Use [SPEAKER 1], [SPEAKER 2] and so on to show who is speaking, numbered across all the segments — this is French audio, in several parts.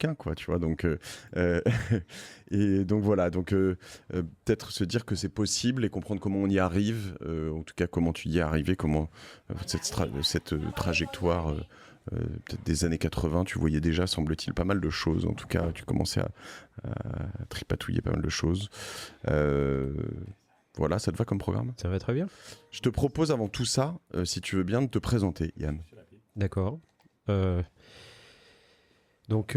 [SPEAKER 1] qu'un, quoi, tu vois. Donc, euh, et donc voilà, donc peut-être se dire que c'est possible et comprendre comment on y arrive, en tout cas comment tu y es arrivé, comment cette trajectoire, peut-être des années 80, tu voyais déjà, semble-t-il, pas mal de choses. En tout cas, tu commençais à tripatouiller pas mal de choses. Euh, voilà, ça te va comme programme?
[SPEAKER 2] Ça va très bien.
[SPEAKER 1] Je te propose avant tout ça, si tu veux bien, de te présenter, Yann.
[SPEAKER 2] D'accord. Donc,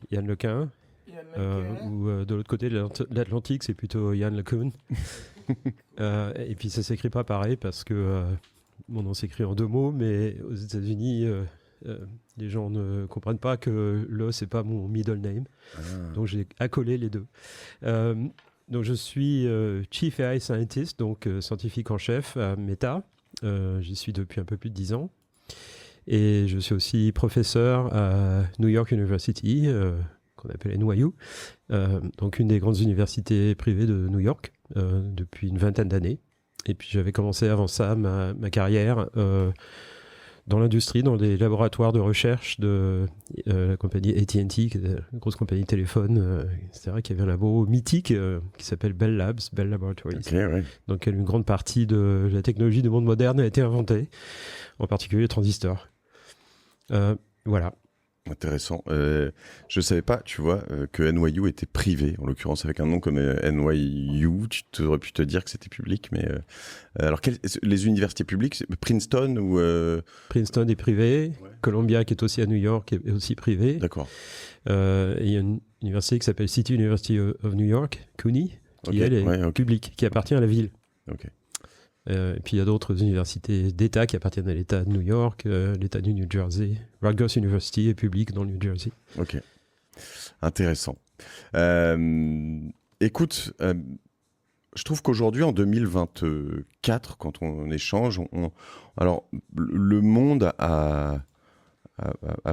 [SPEAKER 2] Yann Lequin, ou de l'autre côté de l'Atlantique, c'est plutôt Yann LeCun. Et puis, ça s'écrit pas pareil parce que mon nom s'écrit en 2 mots, mais aux États-Unis, les gens ne comprennent pas que le, c'est pas mon middle name.
[SPEAKER 1] Ah.
[SPEAKER 2] Donc, j'ai accolé les deux. Donc, je suis Chief AI Scientist, donc scientifique en chef à Meta. J'y suis depuis un peu plus de 10 ans. Et je suis aussi professeur à New York University, qu'on appelle NYU, donc une des grandes universités privées de New York, depuis une 20aine d'années. Et puis j'avais commencé avant ça ma carrière dans l'industrie, dans des laboratoires de recherche de la compagnie AT&T, qui est une grosse compagnie de téléphone, etc., qui avait un labo mythique qui s'appelle Bell Labs, Bell Laboratories,
[SPEAKER 1] Ouais.
[SPEAKER 2] dans lequel une grande partie de la technologie du monde moderne a été inventée, en particulier les transistors. Voilà.
[SPEAKER 1] Intéressant. Je savais pas, tu vois, que NYU était privé, en l'occurrence avec un nom comme NYU. Tu aurais pu te dire que c'était public, mais alors les universités publiques, Princeton ou
[SPEAKER 2] Princeton est privé,
[SPEAKER 1] Ouais.
[SPEAKER 2] Columbia qui est aussi à New York est aussi privé.
[SPEAKER 1] D'accord.
[SPEAKER 2] Et il y a une université qui s'appelle City University of New York, CUNY, qui elle est publique, qui appartient à la ville.
[SPEAKER 1] Ok.
[SPEAKER 2] Et puis il y a d'autres universités d'État qui appartiennent à l'État de New York, l'État du New Jersey. Rutgers University est publique dans le New Jersey.
[SPEAKER 1] Ok. Intéressant. Écoute, je trouve qu'aujourd'hui, en 2024, quand on échange, alors le monde a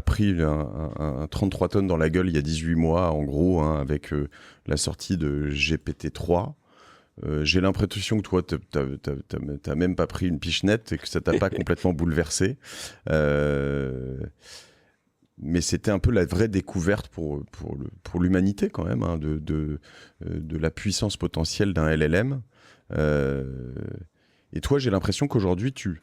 [SPEAKER 1] pris un 33 tonnes dans la gueule il y a 18 mois, en gros, hein, avec la sortie de GPT-3. J'ai l'impression que toi, t'as même pas pris une pichenette et que ça t'a pas complètement bouleversé. Mais c'était un peu la vraie découverte pour l'humanité quand même, hein, de la puissance potentielle d'un LLM. Et toi, j'ai l'impression qu'aujourd'hui, tu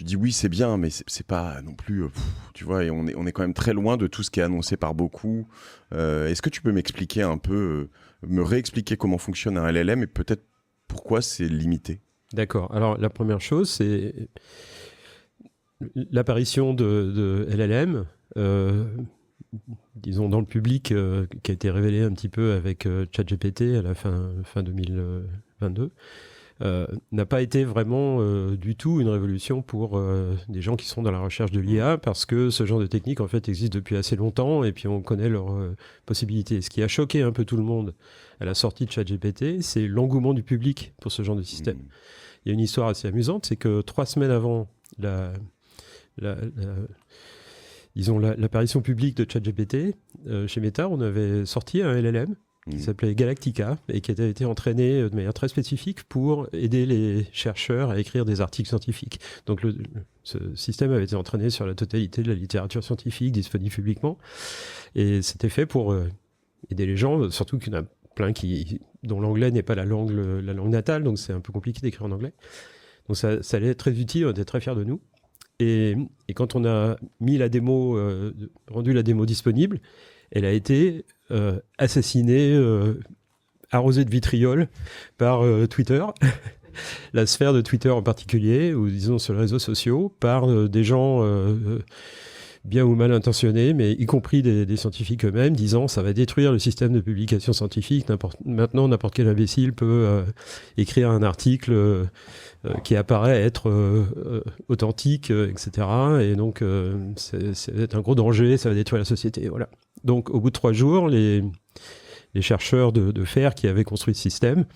[SPEAKER 1] dis oui, c'est bien, mais c'est pas non plus, tu vois, et on est quand même très loin de tout ce qui est annoncé par beaucoup. Est-ce que tu peux m'expliquer un peu, me réexpliquer comment fonctionne un LLM et peut-être pourquoi c'est limité?
[SPEAKER 2] D'accord. Alors la première chose, c'est l'apparition de LLM, disons dans le public, qui a été révélée un petit peu avec ChatGPT à la fin 2022. N'a pas été vraiment du tout une révolution pour des gens qui sont dans la recherche de l'IA, parce que ce genre de technique en fait existe depuis assez longtemps et puis on connaît leurs possibilités. Ce qui a choqué un peu tout le monde à la sortie de ChatGPT, c'est l'engouement du public pour ce genre de système. Il y a une histoire assez amusante, c'est que 3 semaines avant l'apparition publique de ChatGPT, chez Meta, on avait sorti un LLM qui s'appelait Galactica et qui avait été entraîné de manière très spécifique pour aider les chercheurs à écrire des articles scientifiques. Donc ce système avait été entraîné sur la totalité de la littérature scientifique disponible publiquement, et c'était fait pour aider les gens, surtout qu'il y en a plein dont l'anglais n'est pas la langue natale, donc c'est un peu compliqué d'écrire en anglais. Donc ça allait être très utile, on était très fiers de nous. Et quand on a mis rendu la démo disponible, elle a été assassinée, arrosée de vitriol par Twitter, la sphère de Twitter en particulier, ou disons sur les réseaux sociaux, par des gens bien ou mal intentionnés, mais y compris des scientifiques eux-mêmes, disant ça va détruire le système de publication scientifique. Maintenant, n'importe quel imbécile peut écrire un article qui apparaît être authentique, etc. Et donc, c'est un gros danger, ça va détruire la société. Voilà. Donc, au bout de 3 jours, les chercheurs de FAIR qui avaient construit ce système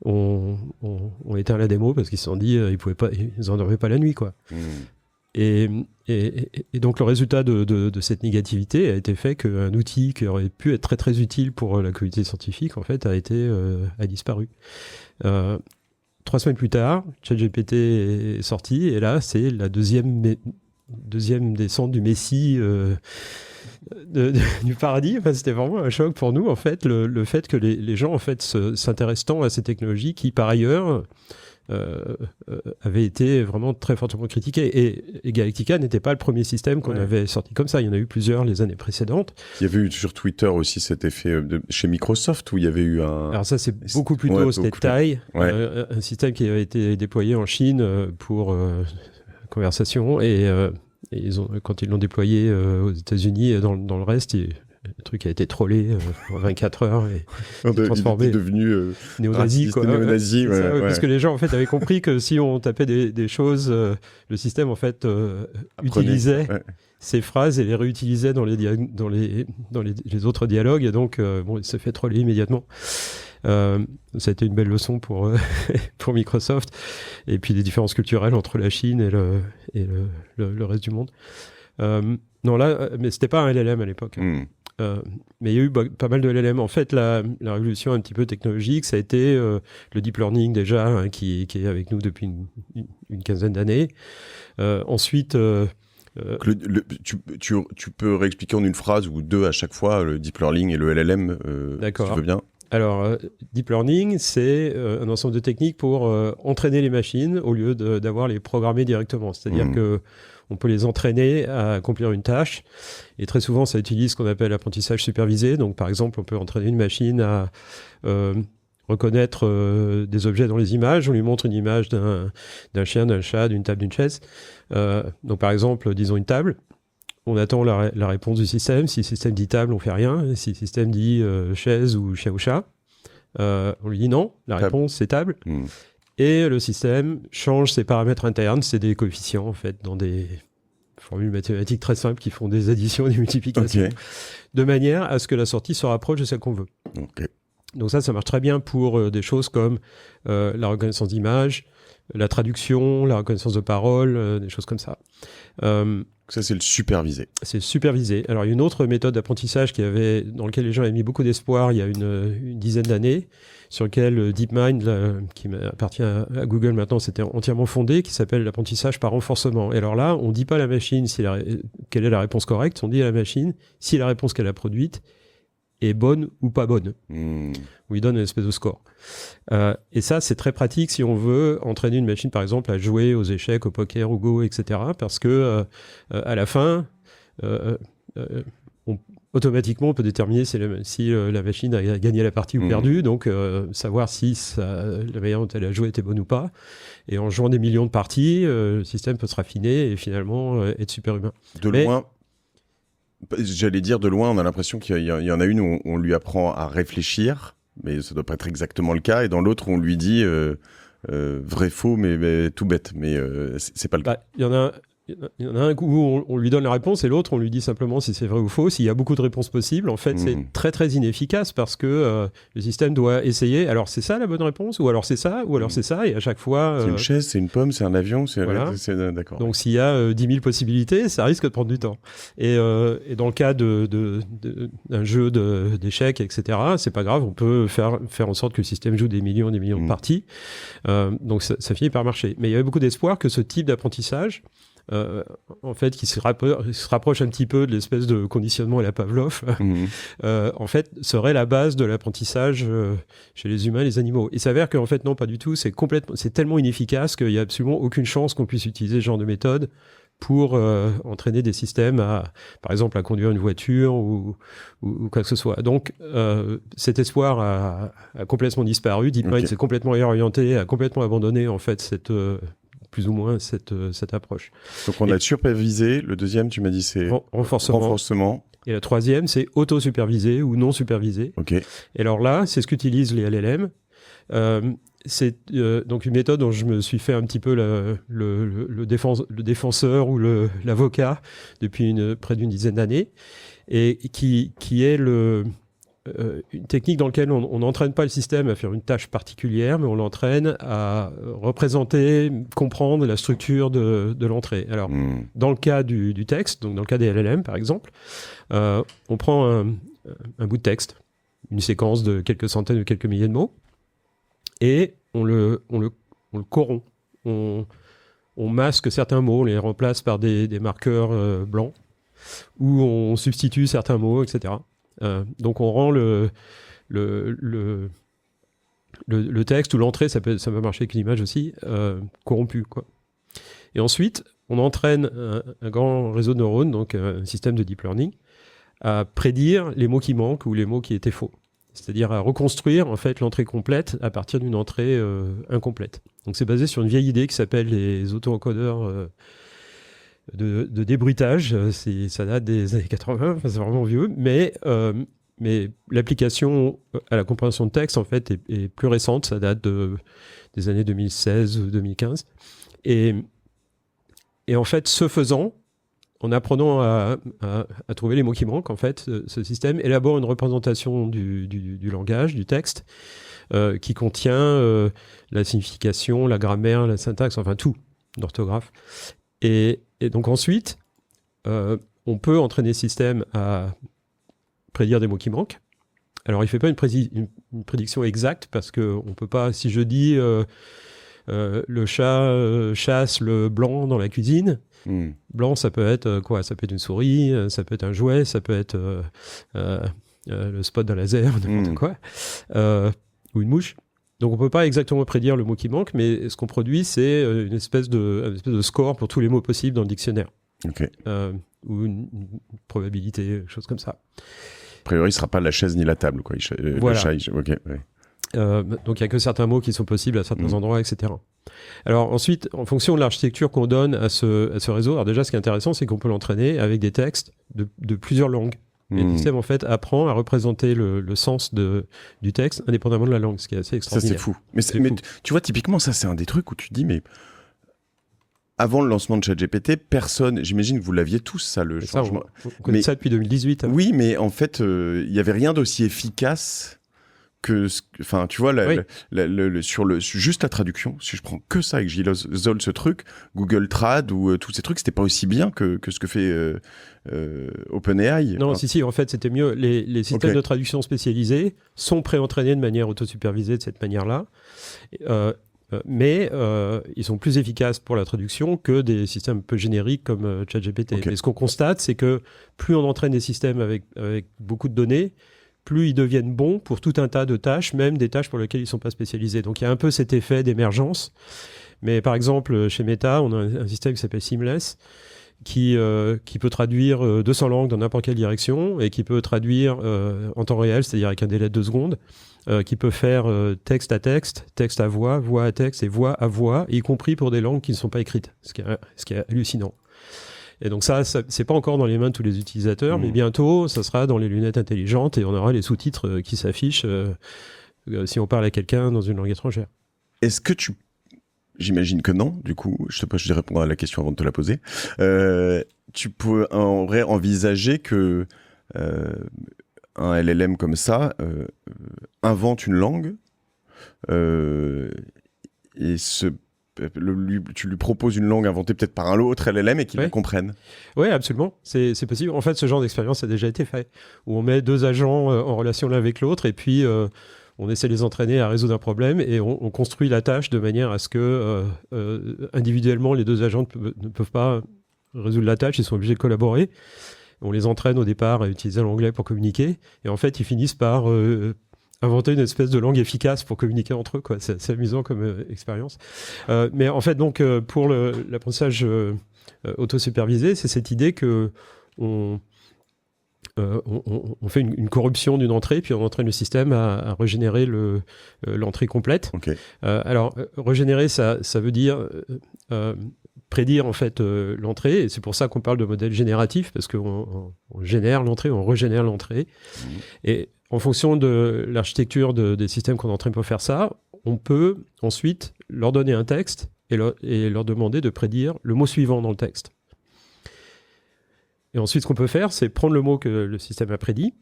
[SPEAKER 2] ont éteint la démo parce qu'ils se sont dit ils n'en dormaient pas la nuit, quoi. Et donc le résultat de cette négativité a été fait qu'un outil qui aurait pu être très très utile pour la communauté scientifique en fait a disparu. 3 semaines plus tard, ChatGPT est sorti et là c'est la deuxième descente du Messie du paradis. Enfin, c'était vraiment un choc pour nous, en fait, le fait que les gens, en fait, s'intéressent tant à ces technologies qui, par ailleurs, avaient été vraiment très fortement critiquées. Et Galactica n'était pas le premier système qu'on avait sorti comme ça. Il y en a eu plusieurs les années précédentes.
[SPEAKER 1] Il y avait eu sur Twitter aussi cet effet chez Microsoft où il y avait eu un...
[SPEAKER 2] Alors ça, c'est beaucoup plus tôt. C'était TAI, un système qui avait été déployé en Chine pour conversation. Et quand ils l'ont déployé aux États-Unis, dans le reste, le truc a été trollé en 24 heures et transformé.
[SPEAKER 1] Il est devenu
[SPEAKER 2] néo-nazi, quoi.
[SPEAKER 1] Néo-nazi,
[SPEAKER 2] parce que les gens, en fait, avaient compris que si on tapait des choses, le système, en fait, utilisait ces phrases et les réutilisait dans les autres dialogues. Et donc, il s'est fait troller immédiatement. Ça a été une belle leçon pour Microsoft. Et puis, les différences culturelles entre la Chine et le reste du monde. Non, là, mais c'était pas un LLM à l'époque. Mais il y a eu pas mal de LLM. En fait, la révolution un petit peu technologique, ça a été le deep learning déjà, qui est avec nous depuis une quinzaine d'années. Ensuite...
[SPEAKER 1] tu peux réexpliquer en une phrase ou deux à chaque fois le deep learning et le LLM, si tu veux bien.
[SPEAKER 2] Alors, deep learning, c'est un ensemble de techniques pour entraîner les machines au lieu d'avoir les programmer directement. C'est-à-dire que on peut les entraîner à accomplir une tâche. Et très souvent, ça utilise ce qu'on appelle l'apprentissage supervisé. Donc, par exemple, on peut entraîner une machine à reconnaître des objets dans les images. On lui montre une image d'un chien, d'un chat, d'une table, d'une chaise. Donc, par exemple, disons une table. On attend la réponse du système. Si le système dit table, on fait rien. Et si le système dit chaise ou chien ou chat, on lui dit non. La réponse, c'est table. Et le système change ses paramètres internes, c'est des coefficients en fait, dans des formules mathématiques très simples qui font des additions et des multiplications, de manière à ce que la sortie se rapproche de celle qu'on veut. Donc ça marche très bien pour des choses comme la reconnaissance d'image, la traduction, la reconnaissance de parole, des choses comme ça.
[SPEAKER 1] Ça, c'est le supervisé. C'est
[SPEAKER 2] supervisé. Alors, il y a une autre méthode d'apprentissage dans laquelle les gens avaient mis beaucoup d'espoir il y a une dizaine d'années, sur lequel DeepMind, qui appartient à Google maintenant, s'était entièrement fondé, qui s'appelle l'apprentissage par renforcement. Et alors là, on ne dit pas à la machine quelle est la réponse correcte, on dit à la machine si la réponse qu'elle a produite est bonne ou pas bonne. On lui donne une espèce de score. Et ça, c'est très pratique si on veut entraîner une machine, par exemple, à jouer aux échecs, au poker, au go, etc. Parce que à la fin, automatiquement, on peut déterminer si la machine a gagné la partie ou perdu. Donc, savoir si la manière dont elle a joué était bonne ou pas. Et en jouant des millions de parties, le système peut se raffiner et finalement être super humain.
[SPEAKER 1] Loin... J'allais dire de loin, on a l'impression qu'il y en a une où on lui apprend à réfléchir, mais ça doit pas être exactement le cas, et dans l'autre on lui dit vrai, faux, mais tout bête, mais c'est pas le cas.
[SPEAKER 2] Il y en a un où on lui donne la réponse et l'autre, on lui dit simplement si c'est vrai ou faux. S'il y a beaucoup de réponses possibles, en fait, c'est très, très inefficace parce que le système doit essayer. Alors, c'est ça la bonne réponse? Ou alors c'est ça? Ou alors c'est ça? Et à chaque fois...
[SPEAKER 1] c'est une chaise, c'est une pomme, c'est un avion,
[SPEAKER 2] voilà.
[SPEAKER 1] D'accord.
[SPEAKER 2] Donc, s'il y a 10 000 possibilités, ça risque de prendre du temps. Et dans le cas d'un jeu d'échecs, etc., c'est pas grave. On peut faire en sorte que le système joue des millions de parties. Donc, ça finit par marcher. Mais il y avait beaucoup d'espoir que ce type d'apprentissage... en fait, qui se rapproche un petit peu de l'espèce de conditionnement à la Pavlov, en fait, serait la base de l'apprentissage chez les humains et les animaux. Il s'avère qu'en fait, non, pas du tout. C'est tellement inefficace qu'il n'y a absolument aucune chance qu'on puisse utiliser ce genre de méthode pour entraîner des systèmes par exemple, à conduire une voiture ou quoi que ce soit. Donc, cet espoir a complètement disparu. DeepMind s'est complètement réorienté, a complètement abandonné, en fait, plus ou moins cette approche.
[SPEAKER 1] Donc on a supervisé, le deuxième tu m'as dit c'est renforcement.
[SPEAKER 2] Et le troisième c'est auto-supervisé ou non supervisé. Et alors là, c'est ce qu'utilisent les LLM. C'est donc une méthode dont je me suis fait un petit peu le défenseur ou l'avocat depuis près d'une dizaine d'années, et qui est une technique dans laquelle on n'entraîne pas le système à faire une tâche particulière, mais on l'entraîne à représenter, comprendre la structure de l'entrée. Alors, dans le cas du texte, donc dans le cas des LLM par exemple, on prend un bout de texte, une séquence de quelques centaines ou quelques milliers de mots, et on le corrompt. On masque certains mots, on les remplace par des marqueurs blancs. où on substitue certains mots, etc. Donc on rend le texte ou l'entrée, ça peut marcher avec l'image aussi, corrompu, quoi. Et ensuite, on entraîne un grand réseau de neurones, donc un système de deep learning, à prédire les mots qui manquent ou les mots qui étaient faux. C'est-à-dire à reconstruire en fait l'entrée complète à partir d'une entrée incomplète. Donc c'est basé sur une vieille idée qui s'appelle les auto-encodeurs de débruitage. Ça date des années 80, c'est vraiment vieux, mais l'application à la compréhension de texte en fait est plus récente, ça date des années 2016-2015. Et en fait, ce faisant, en apprenant à trouver les mots qui manquent, en fait, ce système élabore une représentation du langage, du texte, qui contient la signification, la grammaire, la syntaxe, enfin tout, l'orthographe. Et donc ensuite, on peut entraîner le système à prédire des mots qui manquent. Alors il ne fait pas une prédiction exacte, parce qu'on ne peut pas, si je dis le chat chasse le blanc dans la cuisine, blanc, ça peut être quoi? Ça peut être une souris, ça peut être un jouet, ça peut être le spot d'un laser, n'importe quoi, ou une mouche. Donc on peut pas exactement prédire le mot qui manque, mais ce qu'on produit, c'est une espèce de score pour tous les mots possibles dans le dictionnaire.
[SPEAKER 1] Okay.
[SPEAKER 2] Ou une probabilité, quelque chose comme ça.
[SPEAKER 1] A priori, ce sera pas la chaise ni la table, quoi.
[SPEAKER 2] Voilà.
[SPEAKER 1] Le chat, okay, ouais.
[SPEAKER 2] Donc il n'y a que certains mots qui sont possibles à certains endroits, etc. Alors ensuite, en fonction de l'architecture qu'on donne à ce réseau, alors déjà ce qui est intéressant, c'est qu'on peut l'entraîner avec des textes de plusieurs langues. Et le système en fait apprend à représenter le sens du texte indépendamment de la langue, ce qui est assez extraordinaire.
[SPEAKER 1] Ça c'est fou. Mais tu vois, typiquement ça c'est un des trucs où tu te dis mais avant le lancement de ChatGPT, personne, j'imagine que vous l'aviez tous ça, le changement.
[SPEAKER 2] On connaît ça depuis 2018. Hein.
[SPEAKER 1] Oui, mais en fait il y avait rien d'aussi efficace enfin tu vois juste la traduction, si je prends que ça et que j'isole ce truc, Google Trad ou tous ces trucs, c'était pas aussi bien que ce que fait OpenAI.
[SPEAKER 2] Non, si, en fait c'était mieux. Les systèmes de traduction spécialisés sont pré-entraînés de manière autosupervisée de cette manière-là, mais ils sont plus efficaces pour la traduction que des systèmes un peu génériques comme ChatGPT. Et ce qu'on constate, c'est que plus on entraîne des systèmes avec beaucoup de données, plus ils deviennent bons pour tout un tas de tâches, même des tâches pour lesquelles ils ne sont pas spécialisés. Donc il y a un peu cet effet d'émergence. Mais par exemple, chez Meta, on a un système qui s'appelle Seamless, qui peut traduire 200 langues dans n'importe quelle direction, et qui peut traduire en temps réel, c'est-à-dire avec un délai de 2 secondes, qui peut faire texte à texte, texte à voix, voix à texte et voix à voix, y compris pour des langues qui ne sont pas écrites, ce qui est hallucinant. Et donc ça c'est pas encore dans les mains de tous les utilisateurs, mais bientôt, ça sera dans les lunettes intelligentes et on aura les sous-titres qui s'affichent si on parle à quelqu'un dans une langue étrangère.
[SPEAKER 1] Est-ce que j'imagine que non, du coup, je sais pas, je vais répondre à la question avant de te la poser. Tu peux en vrai envisager que un LLM comme ça invente une langue et tu lui proposes une langue inventée peut-être par un autre LLM et qu'il la comprenne.
[SPEAKER 2] Oui, absolument. C'est possible. En fait, ce genre d'expérience a déjà été fait, où on met 2 agents en relation l'un avec l'autre et puis on essaie de les entraîner à résoudre un problème et on construit la tâche de manière à ce que individuellement, les 2 agents ne peuvent pas résoudre la tâche, ils sont obligés de collaborer. On les entraîne au départ à utiliser l'anglais pour communiquer et en fait, ils finissent par inventer une espèce de langue efficace pour communiquer entre eux, quoi. C'est amusant comme expérience. Mais en fait, donc, pour l'apprentissage autosupervisé, c'est cette idée que on fait une corruption d'une entrée, puis on entraîne le système à régénérer l'entrée complète.
[SPEAKER 1] Okay.
[SPEAKER 2] Alors, régénérer, ça veut dire prédire en fait l'entrée, et c'est pour ça qu'on parle de modèle génératif, parce qu'on génère l'entrée, on régénère l'entrée. Et en fonction de l'architecture des systèmes qu'on entraîne pour faire ça, on peut ensuite leur donner un texte et leur demander de prédire le mot suivant dans le texte. Et ensuite, ce qu'on peut faire, c'est prendre le mot que le système a prédit.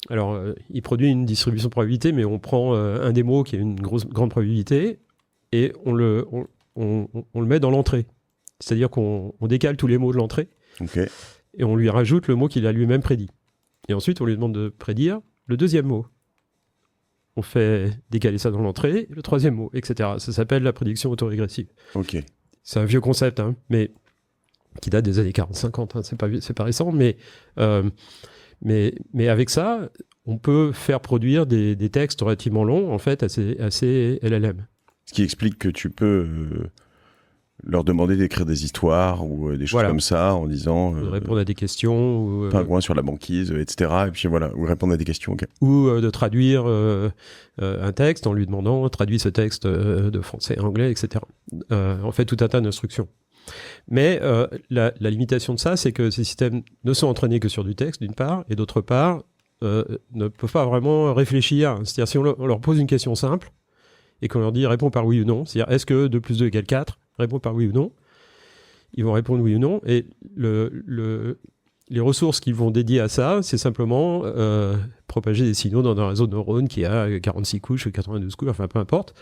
[SPEAKER 2] Alors, il produit une distribution de probabilité, mais on prend un des mots qui a une grande probabilité et on le met dans l'entrée. C'est-à-dire qu'on décale tous les mots de l'entrée et on lui rajoute le mot qu'il a lui-même prédit. Et ensuite, on lui demande de prédire le 2e mot. On fait décaler ça dans l'entrée, le 3e mot, etc. Ça s'appelle la prédiction autorégressive.
[SPEAKER 1] Ok.
[SPEAKER 2] C'est un vieux concept, hein, mais qui date des années 40-50, hein, c'est pas récent, mais avec ça, on peut faire produire des textes relativement longs, en fait, assez LLM.
[SPEAKER 1] Ce qui explique que tu peux leur demander d'écrire des histoires ou des choses comme ça, en disant...
[SPEAKER 2] répondre à des questions. Ou,
[SPEAKER 1] pingouin sur la banquise, etc. Et puis voilà, ou répondre à des questions. Okay.
[SPEAKER 2] Ou de traduire un texte en lui demandant, traduis ce texte de français à anglais, etc. En fait, tout un tas d'instructions. Mais la limitation de ça, c'est que ces systèmes ne sont entraînés que sur du texte, d'une part, et d'autre part, ne peuvent pas vraiment réfléchir. C'est-à-dire, si on leur pose une question simple, et qu'on leur dit « réponds par oui ou non », c'est-à-dire « est-ce que 2 + 2 = 4 ?» Réponds par oui ou non. Ils vont répondre oui ou non. Et les ressources qu'ils vont dédier à ça, c'est simplement propager des signaux dans un réseau de neurones qui a 46 couches ou 92 couches, enfin peu importe,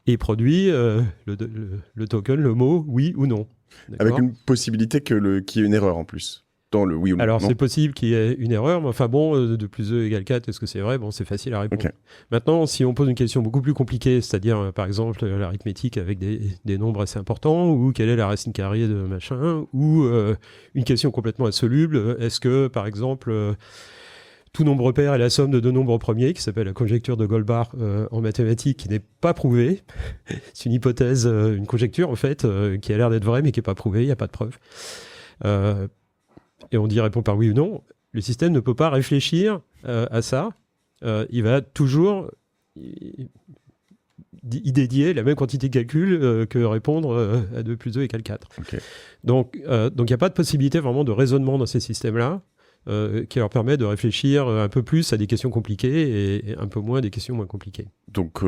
[SPEAKER 2] et produit le token, le mot oui ou non.
[SPEAKER 1] Avec une possibilité qu'il y ait une erreur en plus. Dans le oui ou non.
[SPEAKER 2] Alors c'est possible qu'il y ait une erreur, mais enfin bon, 2 + 2 = 4, est-ce que c'est vrai ? Bon, c'est facile à répondre. Okay. Maintenant, si on pose une question beaucoup plus compliquée, c'est-à-dire par exemple l'arithmétique avec des nombres assez importants, ou quelle est la racine carrée de machin, ou une question complètement insoluble, est-ce que par exemple tout nombre pair est la somme de 2 nombres premiers, qui s'appelle la conjecture de Goldbach en mathématiques, qui n'est pas prouvée. C'est une hypothèse, une conjecture en fait, qui a l'air d'être vraie, mais qui n'est pas prouvée, il n'y a pas de preuve. Et on dit répond par oui ou non, le système ne peut pas réfléchir à ça. Il va toujours y dédier la même quantité de calcul que répondre à 2 + 2 = 4. Okay. Donc il n'y a pas de possibilité vraiment de raisonnement dans ces systèmes-là qui leur permet de réfléchir un peu plus à des questions compliquées et un peu moins à des questions moins compliquées.
[SPEAKER 1] Donc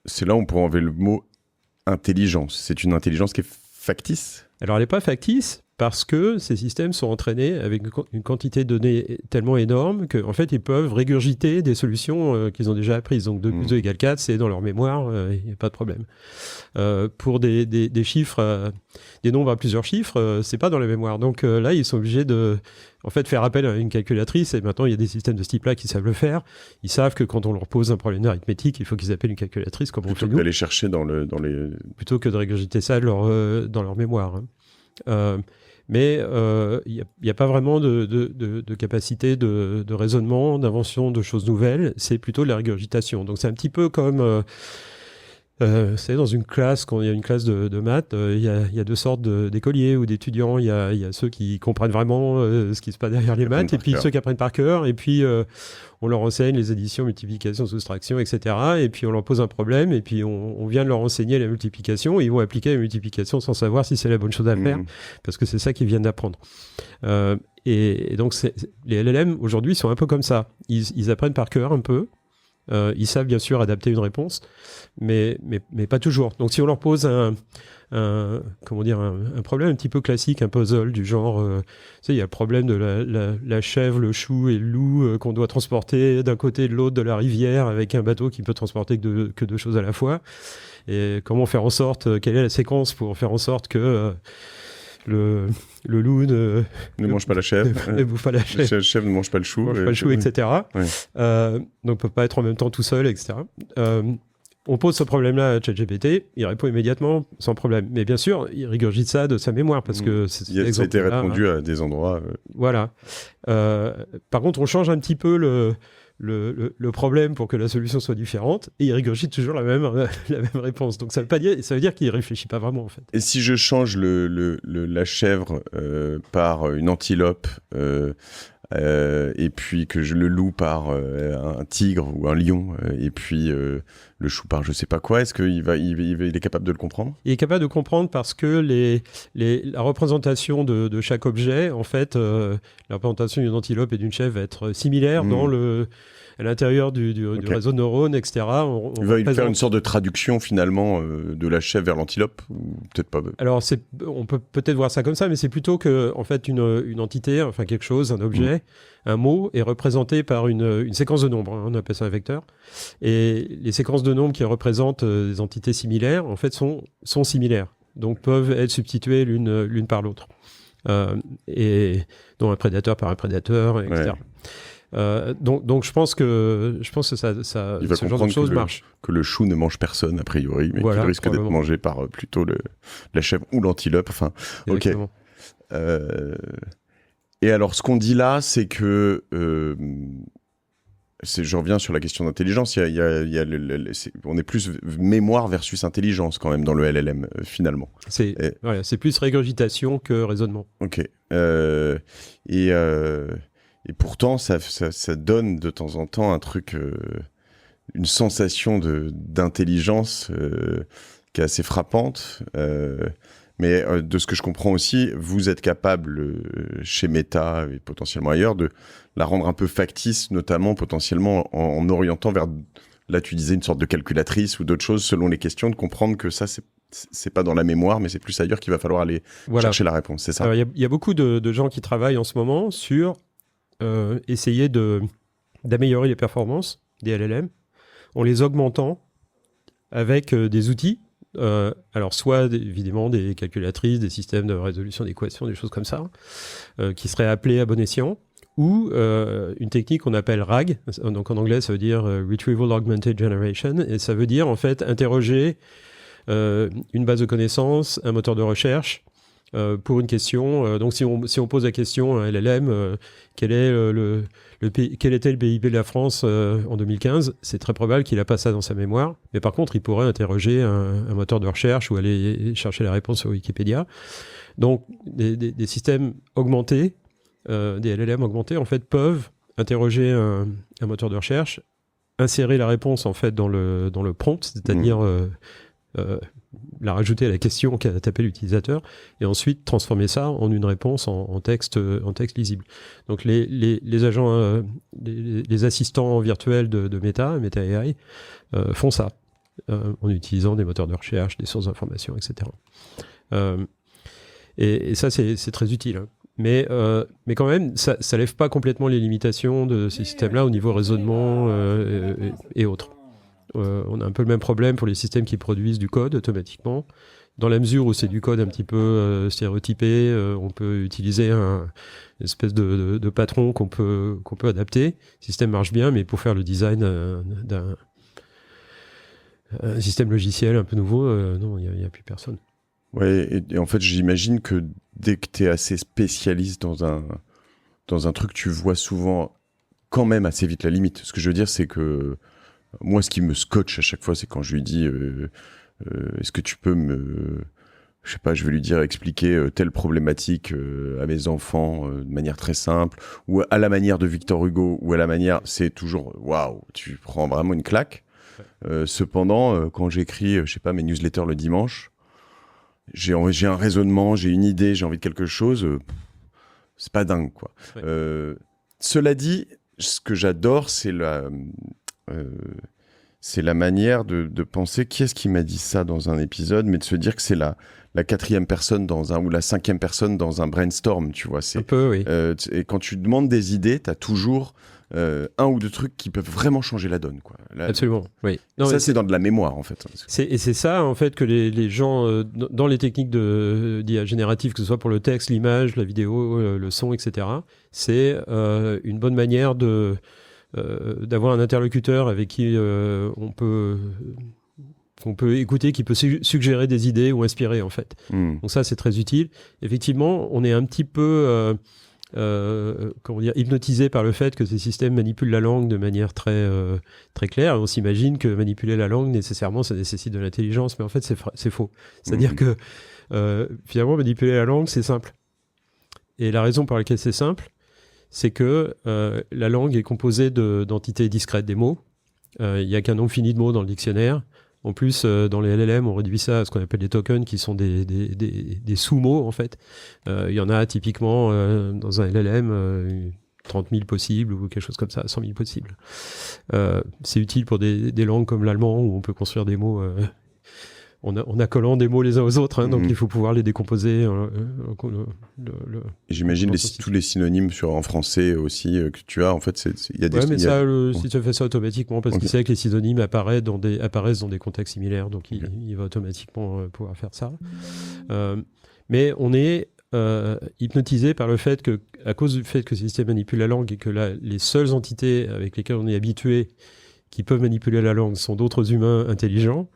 [SPEAKER 1] c'est là où on pourrait enlever le mot intelligence. C'est une intelligence qui est factice ?
[SPEAKER 2] Alors elle n'est pas factice, parce que ces systèmes sont entraînés avec une quantité de données tellement énorme qu'en fait, ils peuvent régurgiter des solutions qu'ils ont déjà apprises. Donc 2 + 2 = 4, c'est dans leur mémoire, il n'y a pas de problème. Pour des chiffres, des nombres à plusieurs chiffres, c'est pas dans la mémoire. Donc là, ils sont obligés de faire appel à une calculatrice. Et maintenant, il y a des systèmes de ce type-là qui savent le faire. Ils savent que quand on leur pose un problème arithmétique, il faut qu'ils appellent une calculatrice comme on fait nous.
[SPEAKER 1] Plutôt que d'aller chercher dans les...
[SPEAKER 2] Plutôt que de régurgiter ça dans leur mémoire. Hein. Mais il n'y a pas vraiment de capacité de raisonnement, d'invention de choses nouvelles, c'est plutôt de la régurgitation. Donc c'est un petit peu comme, vous savez, dans une classe, quand il y a une classe de maths, il y a 2 sortes d'écoliers ou d'étudiants. Il y a ceux qui comprennent vraiment ce qui se passe derrière les maths, et puis ceux qui apprennent par cœur, et puis on leur enseigne les additions, multiplications, soustractions, etc. Et puis on leur pose un problème, et puis on vient de leur enseigner la multiplication, et ils vont appliquer la multiplication sans savoir si c'est la bonne chose à faire, parce que c'est ça qu'ils viennent d'apprendre. Et donc les LLM aujourd'hui sont un peu comme ça. Ils apprennent par cœur un peu. Ils savent bien sûr adapter une réponse, mais pas toujours. Donc si on leur pose un problème un petit peu classique, un puzzle du genre, il y a le problème de la chèvre, le chou et le loup qu'on doit transporter d'un côté et de l'autre de la rivière avec un bateau qui peut transporter que 2 choses à la fois. Et comment faire en sorte, quelle est la séquence pour faire en sorte que le loup ne
[SPEAKER 1] mange pas la chèvre,
[SPEAKER 2] ne bouffe pas la chèvre.
[SPEAKER 1] La chèvre ne mange pas le chou,
[SPEAKER 2] etc. Ouais. Donc peut pas être en même temps tout seul, etc. On pose ce problème-là à ChatGPT, il répond immédiatement sans problème. Mais bien sûr, il régurgite ça de sa mémoire parce que
[SPEAKER 1] ça a été répondu à des endroits.
[SPEAKER 2] Voilà. Par contre, on change un petit peu le problème pour que la solution soit différente, et il régurgite toujours la même réponse. Donc ça veut dire qu'il ne réfléchit pas vraiment, en fait.
[SPEAKER 1] Et si je change la chèvre par une antilope, et puis que je le loue par un tigre ou un lion, et puis le chou par je sais pas quoi, est-ce qu'il est capable de le comprendre ? Il
[SPEAKER 2] est capable de comprendre parce que la représentation de chaque objet, en fait, la représentation d'une antilope et d'une chèvre va être similaire à l'intérieur du réseau de neurones, etc.
[SPEAKER 1] Il va faire une sorte de traduction finalement de la chèvre vers l'antilope, ou peut-être pas.
[SPEAKER 2] Alors on peut peut-être voir ça comme ça, mais c'est plutôt que en fait une entité, enfin quelque chose, un objet, un mot est représenté par une séquence de nombres. Hein, on appelle ça un vecteur. Et les séquences de nombres qui représentent des entités similaires, en fait, sont similaires. Donc peuvent être substituées l'une par l'autre. Et dont un prédateur par un prédateur, etc. Ouais. Donc je pense que ça ce genre de choses marche.
[SPEAKER 1] Que le chou ne mange personne a priori, mais qu'il risque d'être mangé par plutôt la chèvre ou l'antilope. Enfin, ok. Et alors, ce qu'on dit là, c'est que je reviens sur la question d'intelligence. On est plus mémoire versus intelligence quand même dans le LLM finalement.
[SPEAKER 2] C'est plus régurgitation que raisonnement.
[SPEAKER 1] Ok. Et pourtant, ça donne de temps en temps un truc, une sensation d'intelligence qui est assez frappante. Mais de ce que je comprends aussi, vous êtes capable, chez Meta et potentiellement ailleurs, de la rendre un peu factice, notamment potentiellement en orientant vers, là tu disais, une sorte de calculatrice ou d'autres choses selon les questions, de comprendre que ça, c'est pas dans la mémoire, mais c'est plus ailleurs qu'il va falloir aller chercher la réponse, c'est ça?
[SPEAKER 2] Il y a beaucoup de gens qui travaillent en ce moment sur essayer d'améliorer les performances des LLM en les augmentant avec des outils. Alors soit évidemment des calculatrices, des systèmes de résolution d'équations, des choses comme ça, qui seraient appelés à bon escient, ou une technique qu'on appelle RAG, donc en anglais ça veut dire Retrieval Augmented Generation, et ça veut dire en fait interroger une base de connaissances, un moteur de recherche, pour une question. Donc si on pose la question à un LLM, quel était le PIB de la France en 2015, c'est très probable qu'il n'a pas ça dans sa mémoire. Mais par contre, il pourrait interroger un moteur de recherche ou aller chercher la réponse sur Wikipédia. Donc des systèmes augmentés, des LLM augmentés, en fait, peuvent interroger un moteur de recherche, insérer la réponse en fait dans le prompt, c'est-à-dire la rajouter à la question qu'a tapé l'utilisateur, et ensuite transformer ça en une réponse en texte lisible. Donc les agents, les assistants virtuels de Meta AI, font ça, en utilisant des moteurs de recherche, des sources d'information, etc. Et ça, c'est très utile. Hein. Mais quand même, ça lève pas complètement les limitations de ces systèmes-là au niveau raisonnement et autres. On a un peu le même problème pour les systèmes qui produisent du code automatiquement. Dans la mesure où c'est du code un petit peu stéréotypé, on peut utiliser une espèce de patron qu'on peut adapter. Le système marche bien, mais pour faire le design d'un système logiciel un peu nouveau, non, il n'y a plus personne.
[SPEAKER 1] Ouais, et en fait, j'imagine que dès que tu es assez spécialiste dans un truc, tu vois souvent quand même assez vite la limite. Ce que je veux dire, c'est que moi, ce qui me scotche à chaque fois, c'est quand je lui dis est-ce que tu peux je sais pas, je vais lui dire expliquer telle problématique à mes enfants de manière très simple, ou à la manière de Victor Hugo, ou à la manière, c'est toujours waouh, tu prends vraiment une claque. Cependant, quand j'écris, je sais pas, mes newsletters le dimanche, j'ai un raisonnement, j'ai une idée, j'ai envie de quelque chose, c'est pas dingue, quoi. Ouais. Cela dit, ce que j'adore, c'est la manière de penser. Qui est-ce qui m'a dit ça dans un épisode, mais de se dire que c'est la quatrième personne ou la cinquième personne dans un brainstorm, tu vois.
[SPEAKER 2] Un peu, oui.
[SPEAKER 1] Et quand tu demandes des idées, tu as toujours un ou deux trucs qui peuvent vraiment changer la donne, quoi.
[SPEAKER 2] Absolument, oui.
[SPEAKER 1] Non, ça, c'est dans de la mémoire, en fait.
[SPEAKER 2] Et c'est ça, en fait, que les gens, dans les techniques d'IA générative, que ce soit pour le texte, l'image, la vidéo, le son, etc., c'est une bonne manière d'avoir un interlocuteur avec qui on peut écouter, qui peut suggérer des idées ou inspirer, en fait. Donc ça, c'est très utile. Effectivement, on est un petit peu hypnotisé par le fait que ces systèmes manipulent la langue de manière très claire. On s'imagine que manipuler la langue, nécessairement, ça nécessite de l'intelligence, mais en fait, c'est faux. C'est-à-dire que finalement, manipuler la langue, c'est simple. Et la raison pour laquelle c'est simple, c'est que la langue est composée d'entités discrètes des mots. Il n'y a qu'un nombre fini de mots dans le dictionnaire. En plus, dans les LLM, on réduit ça à ce qu'on appelle des tokens, qui sont des sous-mots, en fait. Il y en a typiquement dans un LLM 30 000 possibles, ou quelque chose comme ça, 100 000 possibles. C'est utile pour des langues comme l'allemand, où on peut construire des mots en accolant des mots les uns aux autres, hein, donc il faut pouvoir les décomposer.
[SPEAKER 1] J'imagine tous les synonymes en français aussi que tu as, en fait, il y a des...
[SPEAKER 2] Ouais, mais ça, si tu fais ça automatiquement, parce qu'il sait que les synonymes apparaissent dans des contextes similaires, donc il va automatiquement pouvoir faire ça. Mais on est hypnotisé par le fait que, à cause du fait que ce système manipule la langue et que les seules entités avec lesquelles on est habitué qui peuvent manipuler la langue sont d'autres humains intelligents,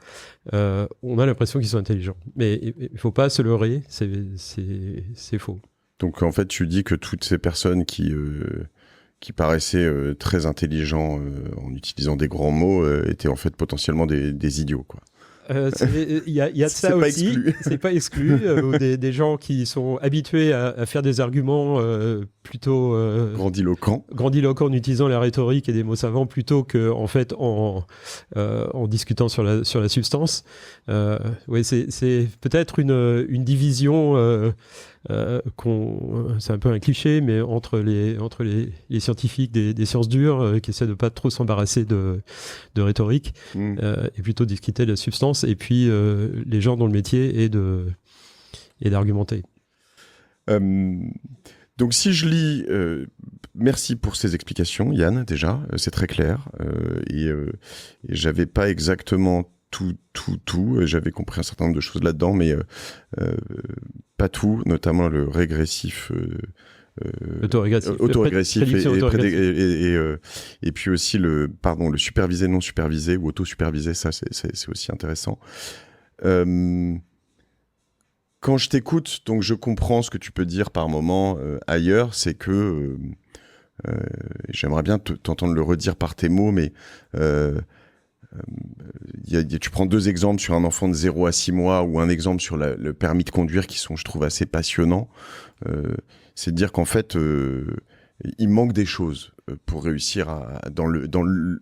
[SPEAKER 2] on a l'impression qu'ils sont intelligents. Mais il ne faut pas se leurrer, c'est faux.
[SPEAKER 1] Donc en fait, tu dis que toutes ces personnes qui paraissaient très intelligents en utilisant des grands mots étaient en fait potentiellement des idiots, quoi.
[SPEAKER 2] Il y a de ça aussi, c'est pas exclu. Des gens qui sont habitués à faire des arguments plutôt
[SPEAKER 1] grandiloquents
[SPEAKER 2] en utilisant la rhétorique et des mots savants plutôt que en fait en discutant sur la substance. Ouais, c'est peut-être une division. C'est un peu un cliché, mais entre les scientifiques des sciences dures qui essaient de pas trop s'embarrasser de rhétorique et plutôt discuter de la substance, et puis les gens dont le métier est d'argumenter.
[SPEAKER 1] Donc si je lis, merci pour ces explications, Yann, déjà, c'est très clair, et j'avais pas exactement tout. J'avais compris un certain nombre de choses là-dedans, mais pas tout, notamment le régressif, autorégressif et puis aussi le supervisé non supervisé ou auto-supervisé, ça c'est aussi intéressant. Quand je t'écoute, donc je comprends ce que tu peux dire par moment ailleurs, c'est que j'aimerais bien t'entendre le redire par tes mots, mais tu prends 2 exemples sur un enfant de 0 à 6 mois ou un exemple sur le permis de conduire qui sont, je trouve, assez passionnants. C'est de dire qu'en fait, il manque des choses pour réussir dans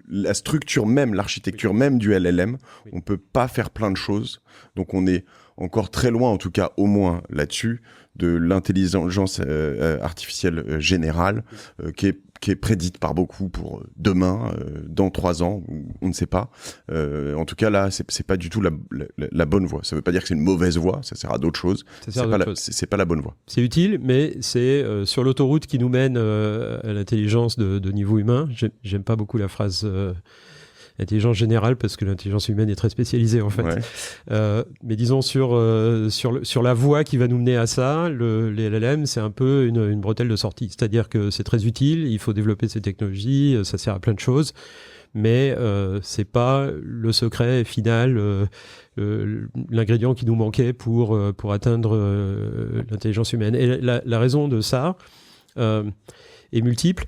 [SPEAKER 1] la structure même, l'architecture même du LLM. Oui. On peut pas faire plein de choses. Donc on est encore très loin, en tout cas au moins là-dessus, de l'intelligence artificielle générale qui est prédite par beaucoup pour demain, dans 3 ans, on ne sait pas. En tout cas, là, c'est pas du tout la bonne voie. Ça veut pas dire que c'est une mauvaise voie, ça sert à d'autres choses. C'est pas la bonne voie.
[SPEAKER 2] C'est utile, mais c'est sur l'autoroute qui nous mène à l'intelligence de niveau humain. J'aime pas beaucoup la phrase intelligence générale, parce que l'intelligence humaine est très spécialisée en fait. Ouais. Mais disons sur la voie qui va nous mener à ça, les LLM, c'est un peu une bretelle de sortie. C'est-à-dire que c'est très utile, il faut développer ces technologies, ça sert à plein de choses, mais c'est pas le secret final, l'ingrédient qui nous manquait pour atteindre l'intelligence humaine. Et la raison de ça est multiple.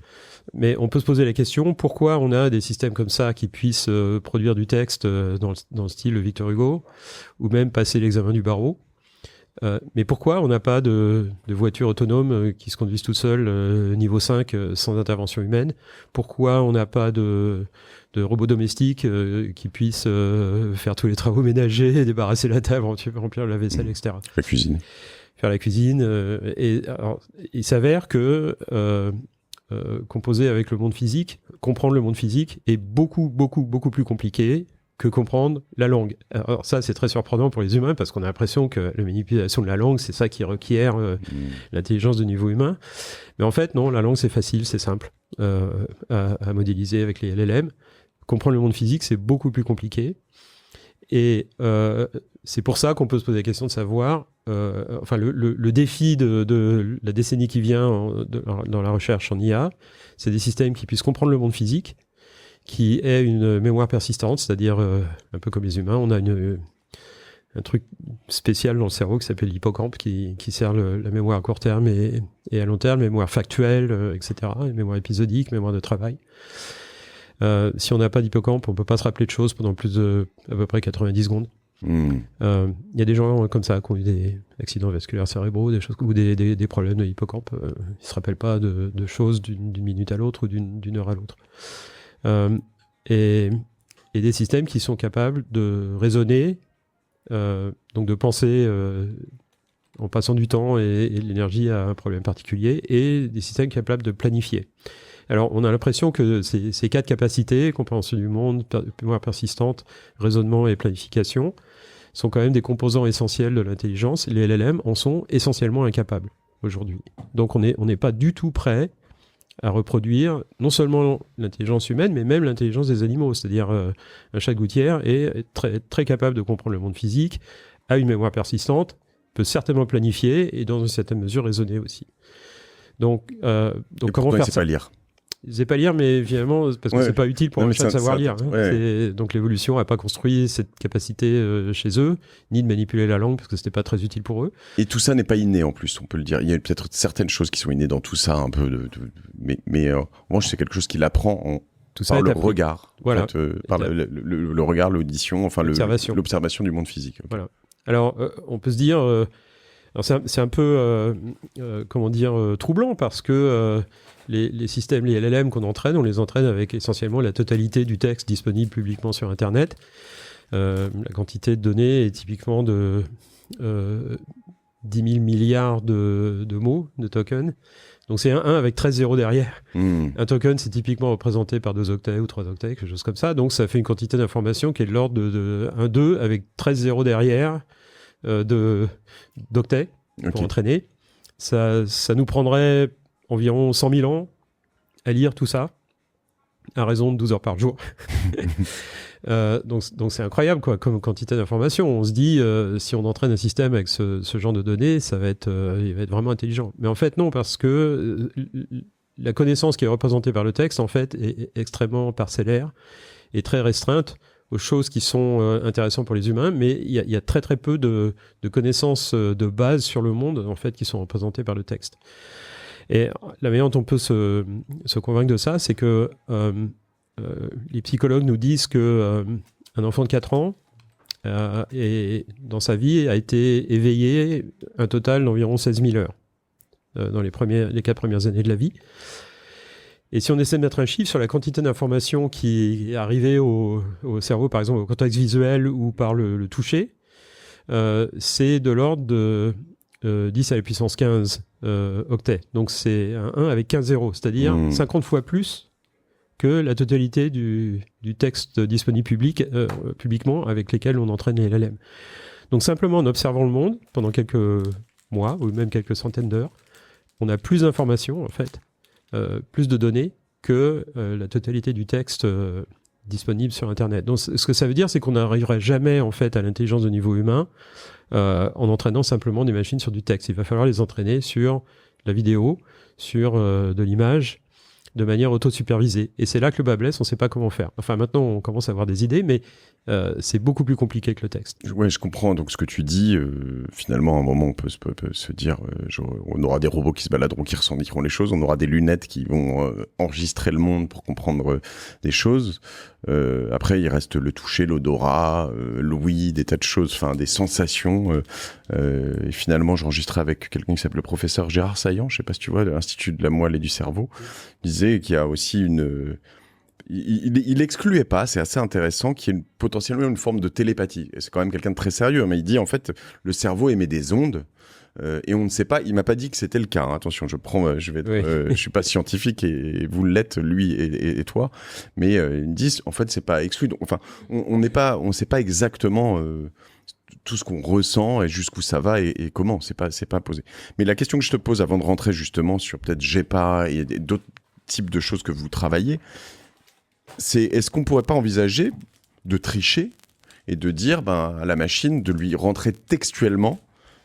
[SPEAKER 2] Mais on peut se poser la question, pourquoi on a des systèmes comme ça qui puissent produire du texte dans le style Victor Hugo, ou même passer l'examen du barreau, mais pourquoi on n'a pas de voitures autonomes qui se conduisent tout seules niveau 5 sans intervention humaine? Pourquoi on n'a pas de robots domestiques qui puissent faire tous les travaux ménagers, débarrasser la table, remplir le lave-vaisselle, etc.
[SPEAKER 1] La cuisine.
[SPEAKER 2] Faire la cuisine. Alors, il s'avère que composer avec le monde physique, comprendre le monde physique est beaucoup plus compliqué que comprendre la langue. Alors ça, c'est très surprenant pour les humains parce qu'on a l'impression que la manipulation de la langue, c'est ça qui requiert l'intelligence de niveau humain. Mais en fait, non, la langue, c'est facile, c'est simple à modéliser avec les LLM. Comprendre le monde physique, c'est beaucoup plus compliqué. Et c'est pour ça qu'on peut se poser la question de savoir, le défi de la décennie qui vient dans la recherche en IA, c'est des systèmes qui puissent comprendre le monde physique, qui aient une mémoire persistante, c'est-à-dire un peu comme les humains, on a un truc spécial dans le cerveau qui s'appelle l'hippocampe, qui sert la mémoire à court terme et à long terme, mémoire factuelle, etc., mémoire épisodique, mémoire de travail. Si on n'a pas d'hippocampe, on peut pas se rappeler de choses pendant plus de à peu près 90 secondes. Y a des gens comme ça qui ont eu des accidents vasculaires cérébraux, des choses ou des problèmes de hippocampe. Ils se rappellent pas de choses d'une minute à l'autre ou d'une heure à l'autre. Et des systèmes qui sont capables de raisonner, donc de penser en passant du temps et de l'énergie à un problème particulier, et des systèmes capables de planifier. Alors, on a l'impression que ces 4 capacités, compréhension du monde, mémoire persistante, raisonnement et planification, sont quand même des composants essentiels de l'intelligence. Les LLM en sont essentiellement incapables aujourd'hui. Donc, on n'est pas du tout prêt à reproduire non seulement l'intelligence humaine, mais même l'intelligence des animaux. C'est-à-dire, un chat de gouttière est très, très capable de comprendre le monde physique, a une mémoire persistante, peut certainement planifier et dans une certaine mesure raisonner aussi. Donc comment faire ça ?
[SPEAKER 1] Pas lire.
[SPEAKER 2] Ils savaient pas lire, mais finalement, parce que c'est pas utile pour un chat de savoir lire. Hein. Donc l'évolution n'a pas construit cette capacité chez eux, ni de manipuler la langue, parce que c'était pas très utile pour eux.
[SPEAKER 1] Et tout ça n'est pas inné en plus, on peut le dire. Il y a peut-être certaines choses qui sont innées dans tout ça, un peu, mais en revanche, c'est quelque chose qu'il apprend par le regard,
[SPEAKER 2] voilà.
[SPEAKER 1] En fait, par le regard, l'audition, enfin l'observation du monde physique. Okay.
[SPEAKER 2] Voilà. Alors, on peut se dire, c'est un peu, troublant, parce que les systèmes, les LLM qu'on entraîne, on les entraîne avec essentiellement la totalité du texte disponible publiquement sur Internet. La quantité de données est typiquement de 10 000 milliards de mots, de tokens. Donc c'est un 1 avec 13 zéros derrière. Un token, c'est typiquement représenté par 2 octets ou 3 octets, quelque chose comme ça. Donc ça fait une quantité d'informations qui est de l'ordre de 1, 2 avec 13 zéros derrière d'octets pour entraîner. Ça nous prendrait environ 100 000 ans à lire tout ça, à raison de 12 heures par jour. Donc c'est incroyable, quoi, comme quantité d'informations. On se dit, si on entraîne un système avec ce genre de données, il va être vraiment intelligent. Mais en fait, non, parce que la connaissance qui est représentée par le texte, en fait, est extrêmement parcellaire et très restreinte aux choses qui sont intéressantes pour les humains, mais il y a très très peu de connaissances de base sur le monde, en fait, qui sont représentées par le texte. Et la manière dont on peut se convaincre de ça, c'est que les psychologues nous disent que un enfant de 4 ans dans sa vie a été éveillé un total d'environ 16 000 heures dans les 4 premières années de la vie. Et si on essaie de mettre un chiffre sur la quantité d'informations qui est arrivée au cerveau, par exemple au contexte visuel ou par le toucher, c'est de l'ordre de 10 à la puissance 15 octets. Donc c'est un 1 avec 15 zéros, c'est-à-dire 50 fois plus que la totalité du texte disponible publiquement avec lesquels on entraîne les LLM. Donc simplement en observant le monde pendant quelques mois ou même quelques centaines d'heures, on a plus d'informations en fait, plus de données que la totalité du texte disponible sur Internet. Donc ce que ça veut dire, c'est qu'on n'arriverait jamais en fait à l'intelligence de niveau humain en entraînant simplement des machines sur du texte. Il va falloir les entraîner sur la vidéo, sur de l'image, de manière auto-supervisée. Et c'est là que le bas blesse, on ne sait pas comment faire. Enfin, maintenant, on commence à avoir des idées, mais c'est beaucoup plus compliqué que le texte.
[SPEAKER 1] Ouais, je comprends. Donc, ce que tu dis, finalement, à un moment, on peut se dire, on aura des robots qui se baladeront, qui ressentiront les choses, on aura des lunettes qui vont enregistrer le monde pour comprendre des choses. Après, il reste le toucher, l'odorat, l'ouïe, des tas de choses, enfin, des sensations. Et finalement, j'enregistrais avec quelqu'un qui s'appelle le professeur Gérard Saillant, je sais pas si tu vois, de l'Institut de la moelle et du cerveau. Il disait qu'il y a aussi il excluait pas, c'est assez intéressant, qu'il y ait potentiellement une forme de télépathie. Et c'est quand même quelqu'un de très sérieux, mais il dit en fait, le cerveau émet des ondes. Et on ne sait pas, il m'a pas dit que c'était le cas. Hein. Attention, je suis pas scientifique et vous l'êtes, lui et toi. Mais ils me disent, en fait, c'est pas exclu. Donc, enfin, on sait pas exactement tout ce qu'on ressent et jusqu'où ça va et comment. C'est pas posé. Mais la question que je te pose avant de rentrer justement sur peut-être GEPA et d'autres types de choses que vous travaillez, c'est est-ce qu'on pourrait pas envisager de tricher et de dire à la machine de lui rentrer textuellement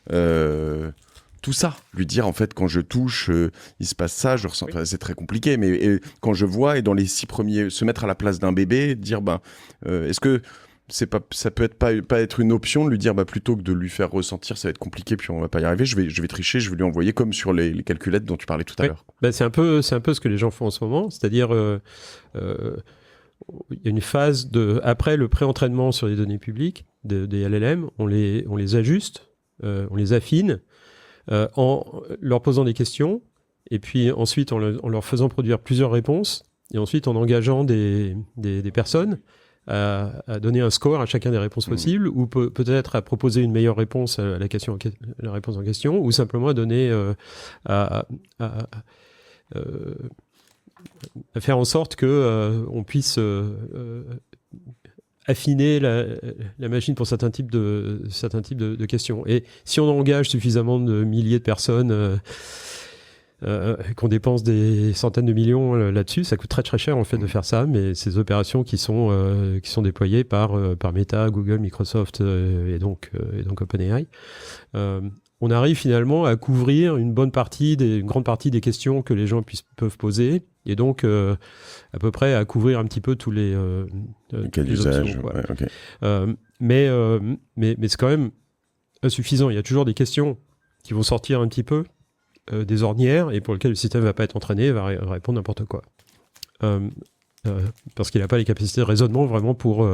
[SPEAKER 1] tout ça, lui dire en fait quand je touche il se passe ça, je ressens, enfin, c'est très compliqué, mais quand je vois et dans les 6 premiers se mettre à la place d'un bébé, dire est-ce que ça peut pas être une option de lui dire plutôt que de lui faire ressentir ça va être compliqué puis on va pas y arriver, je vais tricher, je vais lui envoyer comme sur les calculettes dont tu parlais tout à l'heure.
[SPEAKER 2] C'est un peu ce que les gens font en ce moment, c'est-à-dire il y a une phase après le pré-entraînement sur les données publiques des LLM, on les ajuste, on les affine en leur posant des questions et puis ensuite en leur faisant produire plusieurs réponses et ensuite en engageant des personnes à donner un score à chacun des réponses possibles ou peut-être à proposer une meilleure réponse à la réponse en question ou simplement à donner à faire en sorte que on puisse affiner la machine pour certains types de questions. Et si on engage suffisamment de milliers de personnes, qu'on dépense des centaines de millions là-dessus, ça coûte très très cher en fait de faire ça, mais ces opérations qui sont déployées par Meta, Google, Microsoft et donc OpenAI on arrive finalement à couvrir une grande partie des questions que les gens peuvent poser, et donc à peu près à couvrir un petit peu tous les
[SPEAKER 1] cas d'usage.
[SPEAKER 2] Voilà.
[SPEAKER 1] Ouais, okay.
[SPEAKER 2] Mais c'est quand même insuffisant. Il y a toujours des questions qui vont sortir un petit peu des ornières et pour lesquelles le système ne va pas être entraîné, va répondre n'importe quoi. Parce qu'il n'a pas les capacités de raisonnement vraiment pour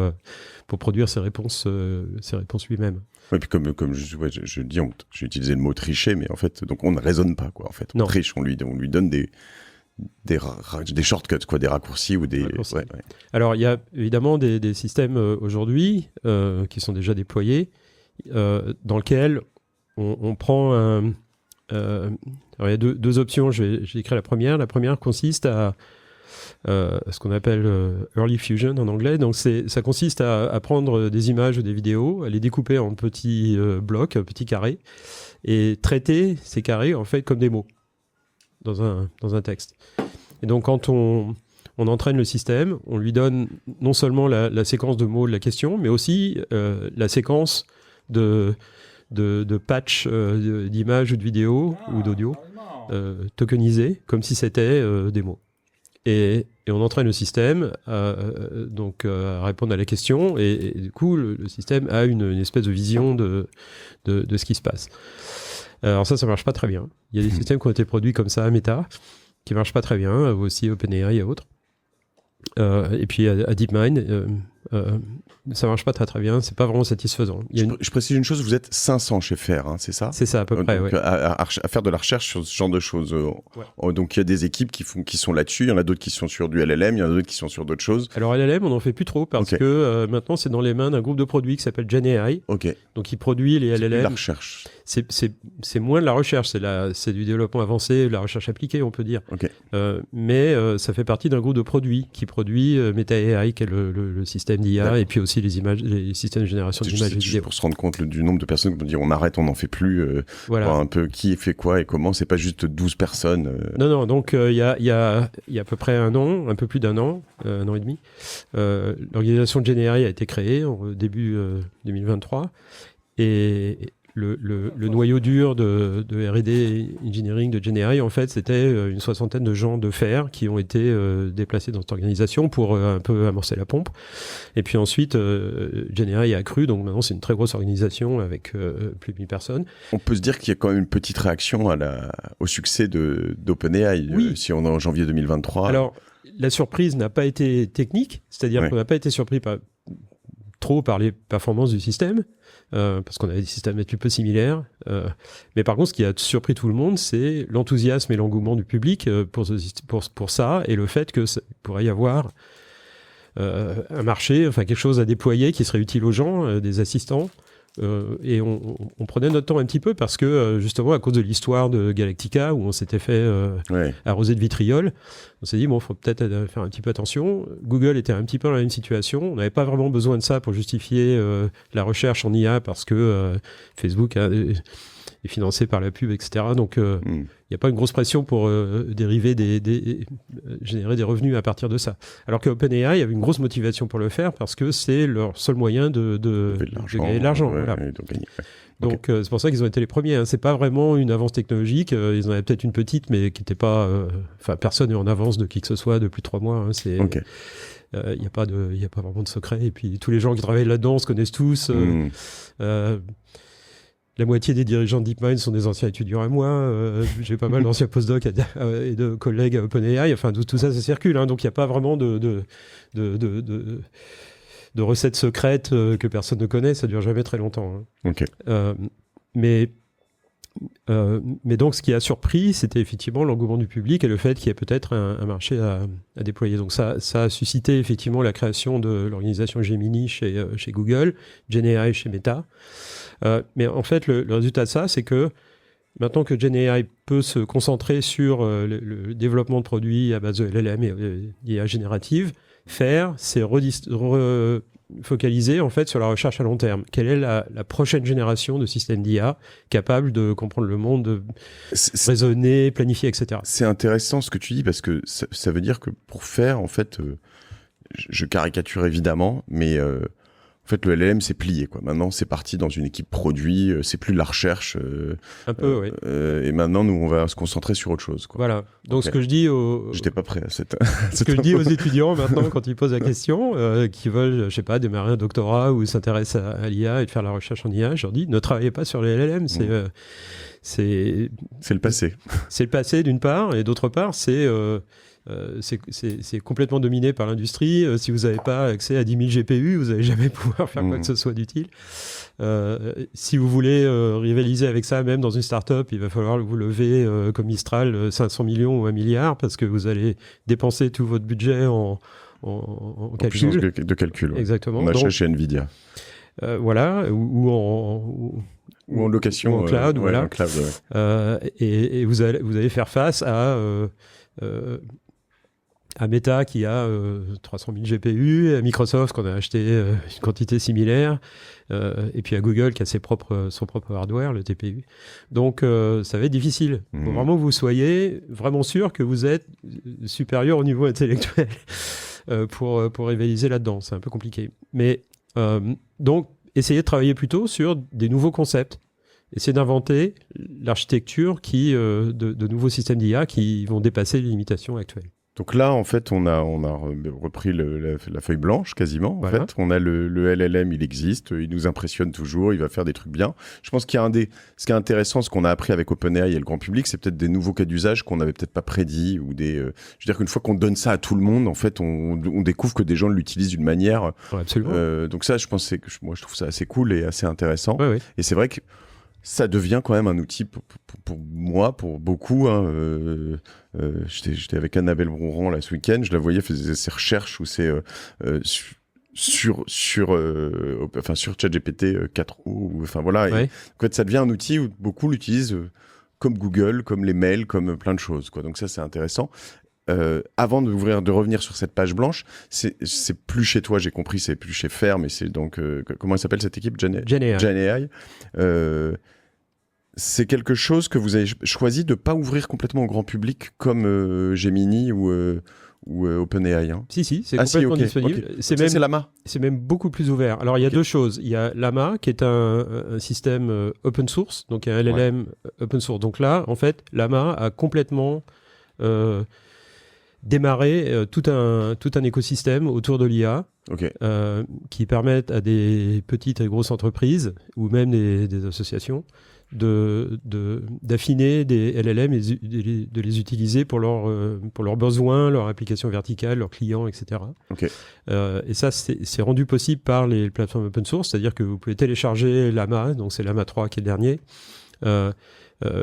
[SPEAKER 2] produire ses réponses lui-même.
[SPEAKER 1] Oui, puis comme je dis, j'ai utilisé le mot tricher, mais en fait, donc on ne raisonne pas, quoi. En fait, on triche, on lui donne des shortcuts, quoi, des raccourcis ou des. Ouais.
[SPEAKER 2] Alors, il y a évidemment des systèmes aujourd'hui qui sont déjà déployés dans lesquels on prend alors, il y a deux options. J'ai écrit la première. La première consiste à ce qu'on appelle Early Fusion en anglais. Donc ça consiste à prendre des images ou des vidéos, à les découper en petits blocs, petits carrés, et traiter ces carrés en fait comme des mots dans un texte. Et donc quand on entraîne le système, on lui donne non seulement la séquence de mots de la question, mais aussi la séquence de patch d'images ou de vidéos ou d'audio tokenisés comme si c'était des mots. Et on entraîne le système à répondre à la question et du coup le système a une espèce de vision de ce qui se passe. Alors ça marche pas très bien. Il y a des systèmes qui ont été produits comme ça à Meta qui marchent pas très bien, aussi OpenAI et autres. Et puis à DeepMind, ça marche pas très bien, c'est pas vraiment satisfaisant.
[SPEAKER 1] Je précise une chose, vous êtes 500 chez FAIR, hein, c'est ça ?
[SPEAKER 2] C'est ça à peu près,
[SPEAKER 1] donc,
[SPEAKER 2] ouais.
[SPEAKER 1] à faire de la recherche sur ce genre de choses.
[SPEAKER 2] Ouais.
[SPEAKER 1] Donc il y a des équipes qui sont là-dessus, il y en a d'autres qui sont sur du LLM, il y en a d'autres qui sont sur d'autres choses.
[SPEAKER 2] Alors LLM, on n'en fait plus trop parce que maintenant c'est dans les mains d'un groupe de produits qui s'appelle GenAI. Donc il produit les LLM.
[SPEAKER 1] C'est de la recherche.
[SPEAKER 2] C'est moins de la recherche, c'est du développement avancé, de la recherche appliquée, on peut dire. Mais ça fait partie d'un groupe de produits qui produit MetaAI, qui est le système d'IA, et puis aussi les systèmes de génération d'images et de vidéos.
[SPEAKER 1] Pour se rendre compte du nombre de personnes qui vont dire on arrête, on n'en fait plus,
[SPEAKER 2] voilà.
[SPEAKER 1] Voir un peu qui fait quoi et comment, c'est pas juste 12 personnes.
[SPEAKER 2] Non, donc il y a à peu près un an, un peu plus d'un an et demi, l'organisation de GenAI a été créée au début 2023, et le noyau dur de R&D Engineering de GenAI, en fait, c'était une soixantaine de gens de FAIR qui ont été déplacés dans cette organisation pour un peu amorcer la pompe. Et puis ensuite, GenAI a cru, donc maintenant c'est une très grosse organisation avec plus de 1000 personnes.
[SPEAKER 1] On peut se dire qu'il y a quand même une petite réaction au succès d'OpenAI, si on est en janvier 2023.
[SPEAKER 2] Alors, la surprise n'a pas été technique, c'est-à-dire qu'on n'a pas été surpris trop par les performances du système, parce qu'on avait des systèmes un petit peu similaires. Mais par contre, ce qui a surpris tout le monde, c'est l'enthousiasme et l'engouement du public pour ça, et le fait que pourrait y avoir un marché, enfin quelque chose à déployer qui serait utile aux gens, des assistants. Et on prenait notre temps un petit peu parce que justement à cause de l'histoire de Galactica où on s'était fait arroser de vitriol, on s'est dit bon, faut peut-être faire un petit peu attention. Google était un petit peu dans la même situation, on n'avait pas vraiment besoin de ça pour justifier la recherche en IA parce que Facebook est financé par la pub, etc. Donc il n'y a pas une grosse pression pour générer des revenus à partir de ça. Alors que OpenAI avait une grosse motivation pour le faire parce que c'est leur seul moyen de gagner de l'argent. Voilà. Donc c'est pour ça qu'ils ont été les premiers. Hein. C'est pas vraiment une avance technologique. Ils en avaient peut-être une petite, mais qui n'était pas. Enfin, personne n'est en avance de qui que ce soit depuis 3 mois. Hein. C'est. Il n'y a pas vraiment de secret. Et puis tous les gens qui travaillent là-dedans se connaissent tous. La moitié des dirigeants de DeepMind sont des anciens étudiants à moi. J'ai pas mal d'anciens postdocs et de collègues à OpenAI. Enfin, tout ça circule. Hein, donc, il n'y a pas vraiment de recettes secrètes que personne ne connaît. Ça ne dure jamais très longtemps. Hein. Mais donc, ce qui a surpris, c'était effectivement l'engouement du public et le fait qu'il y ait peut-être un marché à déployer. Donc, ça a suscité effectivement la création de l'organisation Gemini chez Google, GenAI chez Meta. Mais en fait, le résultat de ça, c'est que maintenant que GenAI peut se concentrer sur le développement de produits à base de LLM et d'IA générative, FAIR s'est focalisé en fait sur la recherche à long terme. Quelle est la prochaine génération de systèmes d'IA capables de comprendre le monde, de raisonner, planifier, etc.
[SPEAKER 1] C'est intéressant ce que tu dis parce que ça veut dire que pour FAIR, en fait, je caricature évidemment, mais En fait, le LLM c'est plié, quoi. Maintenant, c'est parti dans une équipe produit, c'est plus de la recherche.
[SPEAKER 2] Un peu, oui.
[SPEAKER 1] Et maintenant, nous, on va se concentrer sur autre chose, quoi.
[SPEAKER 2] Voilà. Donc,
[SPEAKER 1] Okay.
[SPEAKER 2] ce que je dis
[SPEAKER 1] J'étais pas prêt à cette.
[SPEAKER 2] Ce que je dis aux étudiants maintenant, quand ils posent la question, qui veulent, je sais pas, démarrer un doctorat ou s'intéressent à l'IA et de faire la recherche en IA, je leur dis, ne travaillez pas sur les LLM. C'est
[SPEAKER 1] le passé.
[SPEAKER 2] C'est le passé, d'une part, et d'autre part, c'est complètement dominé par l'industrie. Si vous n'avez pas accès à 10 000 GPU, vous n'allez jamais pouvoir faire quoi que ce soit d'utile. Si vous voulez rivaliser avec ça, même dans une start-up, il va falloir vous lever comme Mistral 500 millions ou 1 milliard parce que vous allez dépenser tout votre budget en calcul.
[SPEAKER 1] De calcul. Ouais.
[SPEAKER 2] Exactement.
[SPEAKER 1] On achète chez Nvidia.
[SPEAKER 2] Voilà, ou en
[SPEAKER 1] location.
[SPEAKER 2] Ou en cloud, voilà.
[SPEAKER 1] En cloud, ouais.
[SPEAKER 2] Et vous allez faire face à Meta qui a 300 000 GPU, à Microsoft qu'on a acheté une quantité similaire, et puis à Google qui a son propre hardware, le TPU. Donc ça va être difficile. Il faut vraiment que vous soyez vraiment sûr que vous êtes supérieur au niveau intellectuel pour rivaliser là-dedans. C'est un peu compliqué. Mais donc, essayez de travailler plutôt sur des nouveaux concepts. Essayez d'inventer l'architecture de nouveaux systèmes d'IA qui vont dépasser les limitations actuelles.
[SPEAKER 1] Donc là, en fait, on a repris la feuille blanche quasiment.
[SPEAKER 2] Voilà.
[SPEAKER 1] En fait, on a le LLM, il existe, il nous impressionne toujours, il va faire des trucs bien. Je pense qu'il y a ce qui est intéressant, ce qu'on a appris avec OpenAI et le grand public, c'est peut-être des nouveaux cas d'usage qu'on n'avait peut-être pas prédits ou je veux dire qu'une fois qu'on donne ça à tout le monde, en fait, on découvre que des gens l'utilisent d'une manière.
[SPEAKER 2] Ouais, absolument.
[SPEAKER 1] Donc ça, je pense moi, je trouve ça assez cool et assez intéressant.
[SPEAKER 2] Ouais, ouais.
[SPEAKER 1] Et c'est vrai que ça devient quand même un outil pour moi, pour beaucoup. Hein, j'étais avec Annabelle Brouran là ce week-end, je la voyais faire ses recherches où c'est sur ChatGPT 4o, enfin voilà.
[SPEAKER 2] Ouais.
[SPEAKER 1] En fait, ça devient un outil où beaucoup l'utilisent comme Google, comme les mails, comme plein de choses, quoi. Donc ça, c'est intéressant. Avant de revenir sur cette page blanche, c'est plus chez toi, j'ai compris, c'est plus chez Faire, mais c'est donc comment elle s'appelle cette équipe, GenAI. C'est quelque chose que vous avez choisi de pas ouvrir complètement au grand public comme Gemini ou OpenAI. Hein.
[SPEAKER 2] Si, c'est complètement disponible.
[SPEAKER 1] Okay. C'est Llama.
[SPEAKER 2] C'est même beaucoup plus ouvert. Alors, il y a deux choses. Il y a Llama, qui est un système open source, donc un LLM open source. Donc là, en fait, Llama a complètement démarrer tout un écosystème autour de l'IA qui permettent à des petites et grosses entreprises ou même des associations d'affiner des LLM et de les utiliser pour leurs besoins, leurs applications verticales, leurs clients, etc. Et ça, c'est rendu possible par les plateformes open source, c'est-à-dire que vous pouvez télécharger Llama, donc c'est Llama 3 qui est le dernier,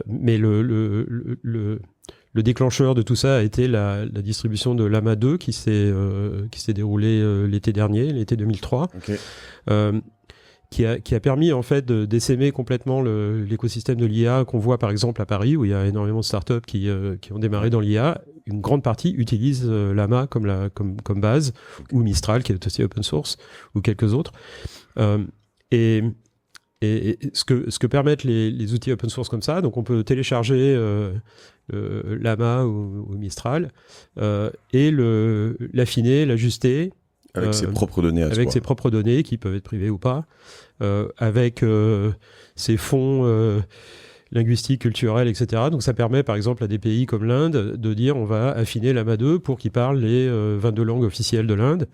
[SPEAKER 2] mais le déclencheur de tout ça a été la distribution de Llama 2 qui s'est déroulée l'été dernier, l'été 2003, qui a permis en fait d'essaimer complètement l'écosystème de l'IA qu'on voit par exemple à Paris où il y a énormément de startups qui ont démarré dans l'IA. Une grande partie utilise Llama comme base, ou Mistral qui est aussi open source, ou quelques autres. Et ce que permettent les outils open source comme ça, donc on peut télécharger Llama ou Mistral et l'affiner, l'ajuster
[SPEAKER 1] avec ses propres données
[SPEAKER 2] ses propres données qui peuvent être privées ou pas, avec ses fonds linguistiques, culturels, etc. Donc ça permet par exemple à des pays comme l'Inde de dire on va affiner Llama 2 pour qu'il parle les 22 langues officielles de l'Inde.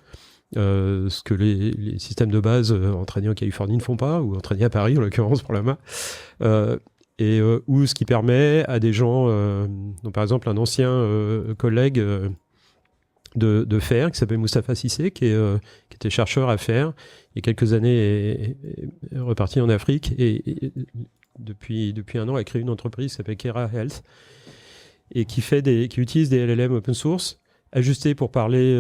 [SPEAKER 2] Ce que les systèmes de base entraînés en Californie ne font pas, ou entraînés à Paris en l'occurrence pour Llama, ou ce qui permet à des gens, donc par exemple un ancien collègue de Faire qui s'appelle Moustapha Cissé, qui était chercheur à Faire il y a quelques années est reparti en Afrique et depuis un an a créé une entreprise qui s'appelle Kera Health et qui utilise des LLM open source ajusté pour parler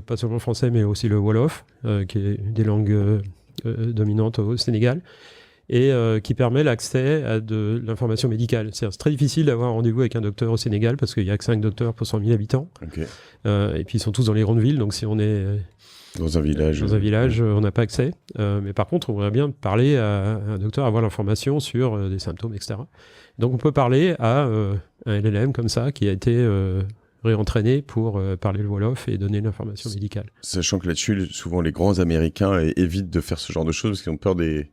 [SPEAKER 2] pas seulement le français mais aussi le Wolof, qui est une des langues dominantes au Sénégal, et qui permet l'accès à de l'information médicale. C'est très difficile d'avoir un rendez-vous avec un docteur au Sénégal parce qu'il n'y a que 5 docteurs pour 100 000 habitants. Et puis ils sont tous dans les grandes villes, donc si on est
[SPEAKER 1] dans un village,
[SPEAKER 2] on n'a pas accès. Mais par contre, on voudrait bien parler à un docteur, avoir l'information sur des symptômes, etc. Donc on peut parler à un LLM comme ça qui a été réentraîner pour parler le Wolof et donner l'information médicale.
[SPEAKER 1] Sachant que là-dessus, souvent les grands Américains évitent de faire ce genre de choses parce qu'ils ont peur des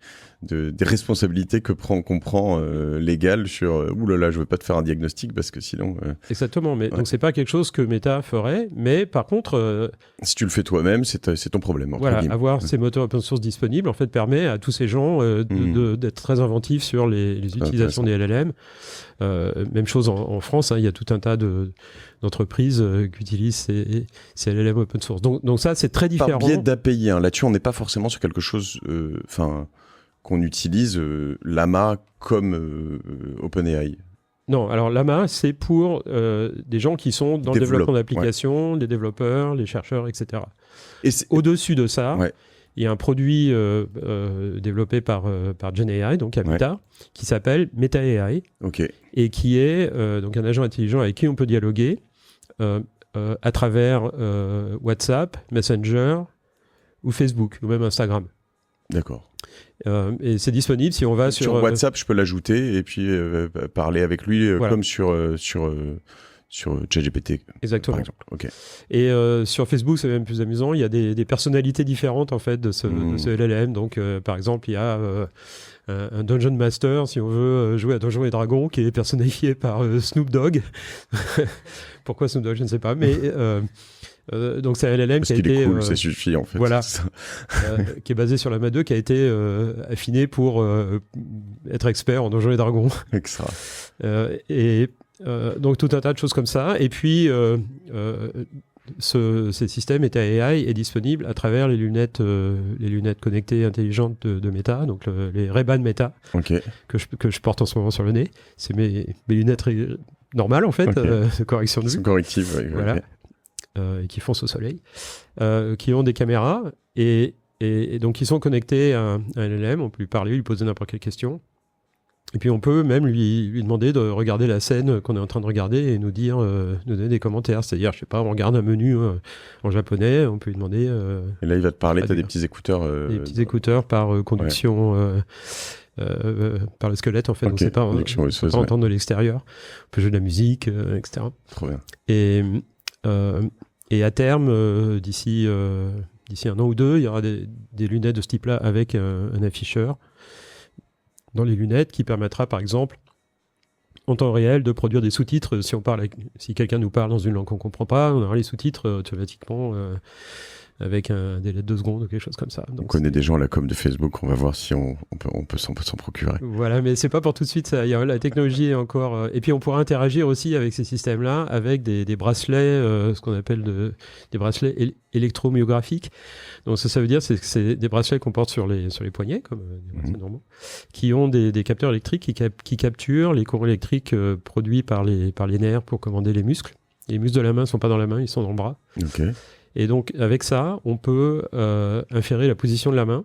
[SPEAKER 1] responsabilités qu'on prend légales sur ouh là là, je veux pas te faire un diagnostic parce que sinon.
[SPEAKER 2] Exactement. Mais donc c'est pas quelque chose que Meta ferait, mais par contre,
[SPEAKER 1] si tu le fais toi-même, c'est ton problème.
[SPEAKER 2] Voilà, avoir ces moteurs open source disponibles en fait permet à tous ces gens d'être très inventifs sur les utilisations des LLM. Même chose en France, hein, il y a tout un tas d'entreprises qui utilisent ces LLM open source. Donc ça, c'est très différent.
[SPEAKER 1] Par biais d'API, hein. Là-dessus, on n'est pas forcément sur quelque chose qu'on utilise Llama comme OpenAI.
[SPEAKER 2] Non, alors Llama, c'est pour des gens qui sont dans le développement d'applications, les développeurs, les chercheurs, etc. Et au-dessus de ça, il y a un produit développé par GenAI, donc à Meta, qui s'appelle MetaAI, et qui est donc un agent intelligent avec qui on peut dialoguer à travers WhatsApp, Messenger ou Facebook, ou même Instagram.
[SPEAKER 1] D'accord.
[SPEAKER 2] Et c'est disponible si on va sur
[SPEAKER 1] WhatsApp, je peux l'ajouter et puis parler avec lui comme sur ChatGPT.
[SPEAKER 2] Exactement.
[SPEAKER 1] Par exemple. Okay.
[SPEAKER 2] Et sur Facebook, c'est même plus amusant. Il y a des personnalités différentes en fait de ce LLM. Donc, par exemple, il y a un Dungeon Master, si on veut jouer à Donjons et Dragons, qui est personnifié par Snoop Dogg. Pourquoi Snoop Dogg, je ne sais pas. Mais donc c'est un LLM qui a été
[SPEAKER 1] cool, ça suffit en fait.
[SPEAKER 2] Voilà, qui est basé sur Llama 2, qui a été affiné pour être expert en Donjons et Dragons.
[SPEAKER 1] Extra.
[SPEAKER 2] Donc tout un tas de choses comme ça. Et puis ce système MetaAI est disponible à travers les lunettes connectées intelligentes de Meta, donc les Ray-Ban Meta, que je porte en ce moment sur le nez. C'est mes lunettes normales en fait, de correction de vue.
[SPEAKER 1] C'est corrective,
[SPEAKER 2] voilà. Et qui foncent au soleil, qui ont des caméras et donc ils sont connectés à un LLM. On peut lui parler, lui poser n'importe quelle question. Et puis on peut même lui demander de regarder la scène qu'on est en train de regarder et nous donner des commentaires. C'est-à-dire, je sais pas, on regarde un menu en japonais, on peut lui demander...
[SPEAKER 1] et là, il va te parler, tu as des petits écouteurs...
[SPEAKER 2] Des petits écouteurs par conduction... par le squelette en fait, donc c'est pas, on peut pas entendre de l'extérieur. On peut jouer de la musique, etc.
[SPEAKER 1] Trop bien.
[SPEAKER 2] Et à terme, d'ici un an ou deux, il y aura des lunettes de ce type-là avec un afficheur dans les lunettes qui permettra par exemple en temps réel de produire des sous-titres. Si quelqu'un nous parle dans une langue qu'on ne comprend pas, on aura les sous-titres automatiquement avec un délai de 2 secondes ou quelque chose comme ça. Donc,
[SPEAKER 1] on connaît des gens à la com de Facebook, on va voir si on peut s'en procurer.
[SPEAKER 2] Voilà, mais c'est pas pour tout de suite. La technologie est encore... Et puis on pourra interagir aussi avec ces systèmes-là, avec des bracelets, ce qu'on appelle des bracelets électromyographiques. Donc ça veut dire que c'est des bracelets qu'on porte sur les poignets, comme des bracelets normaux, qui ont des capteurs électriques qui capturent les courants électriques produits par les nerfs pour commander les muscles. Les muscles de la main ne sont pas dans la main, ils sont dans le bras. Et donc, avec ça, on peut inférer la position de la main.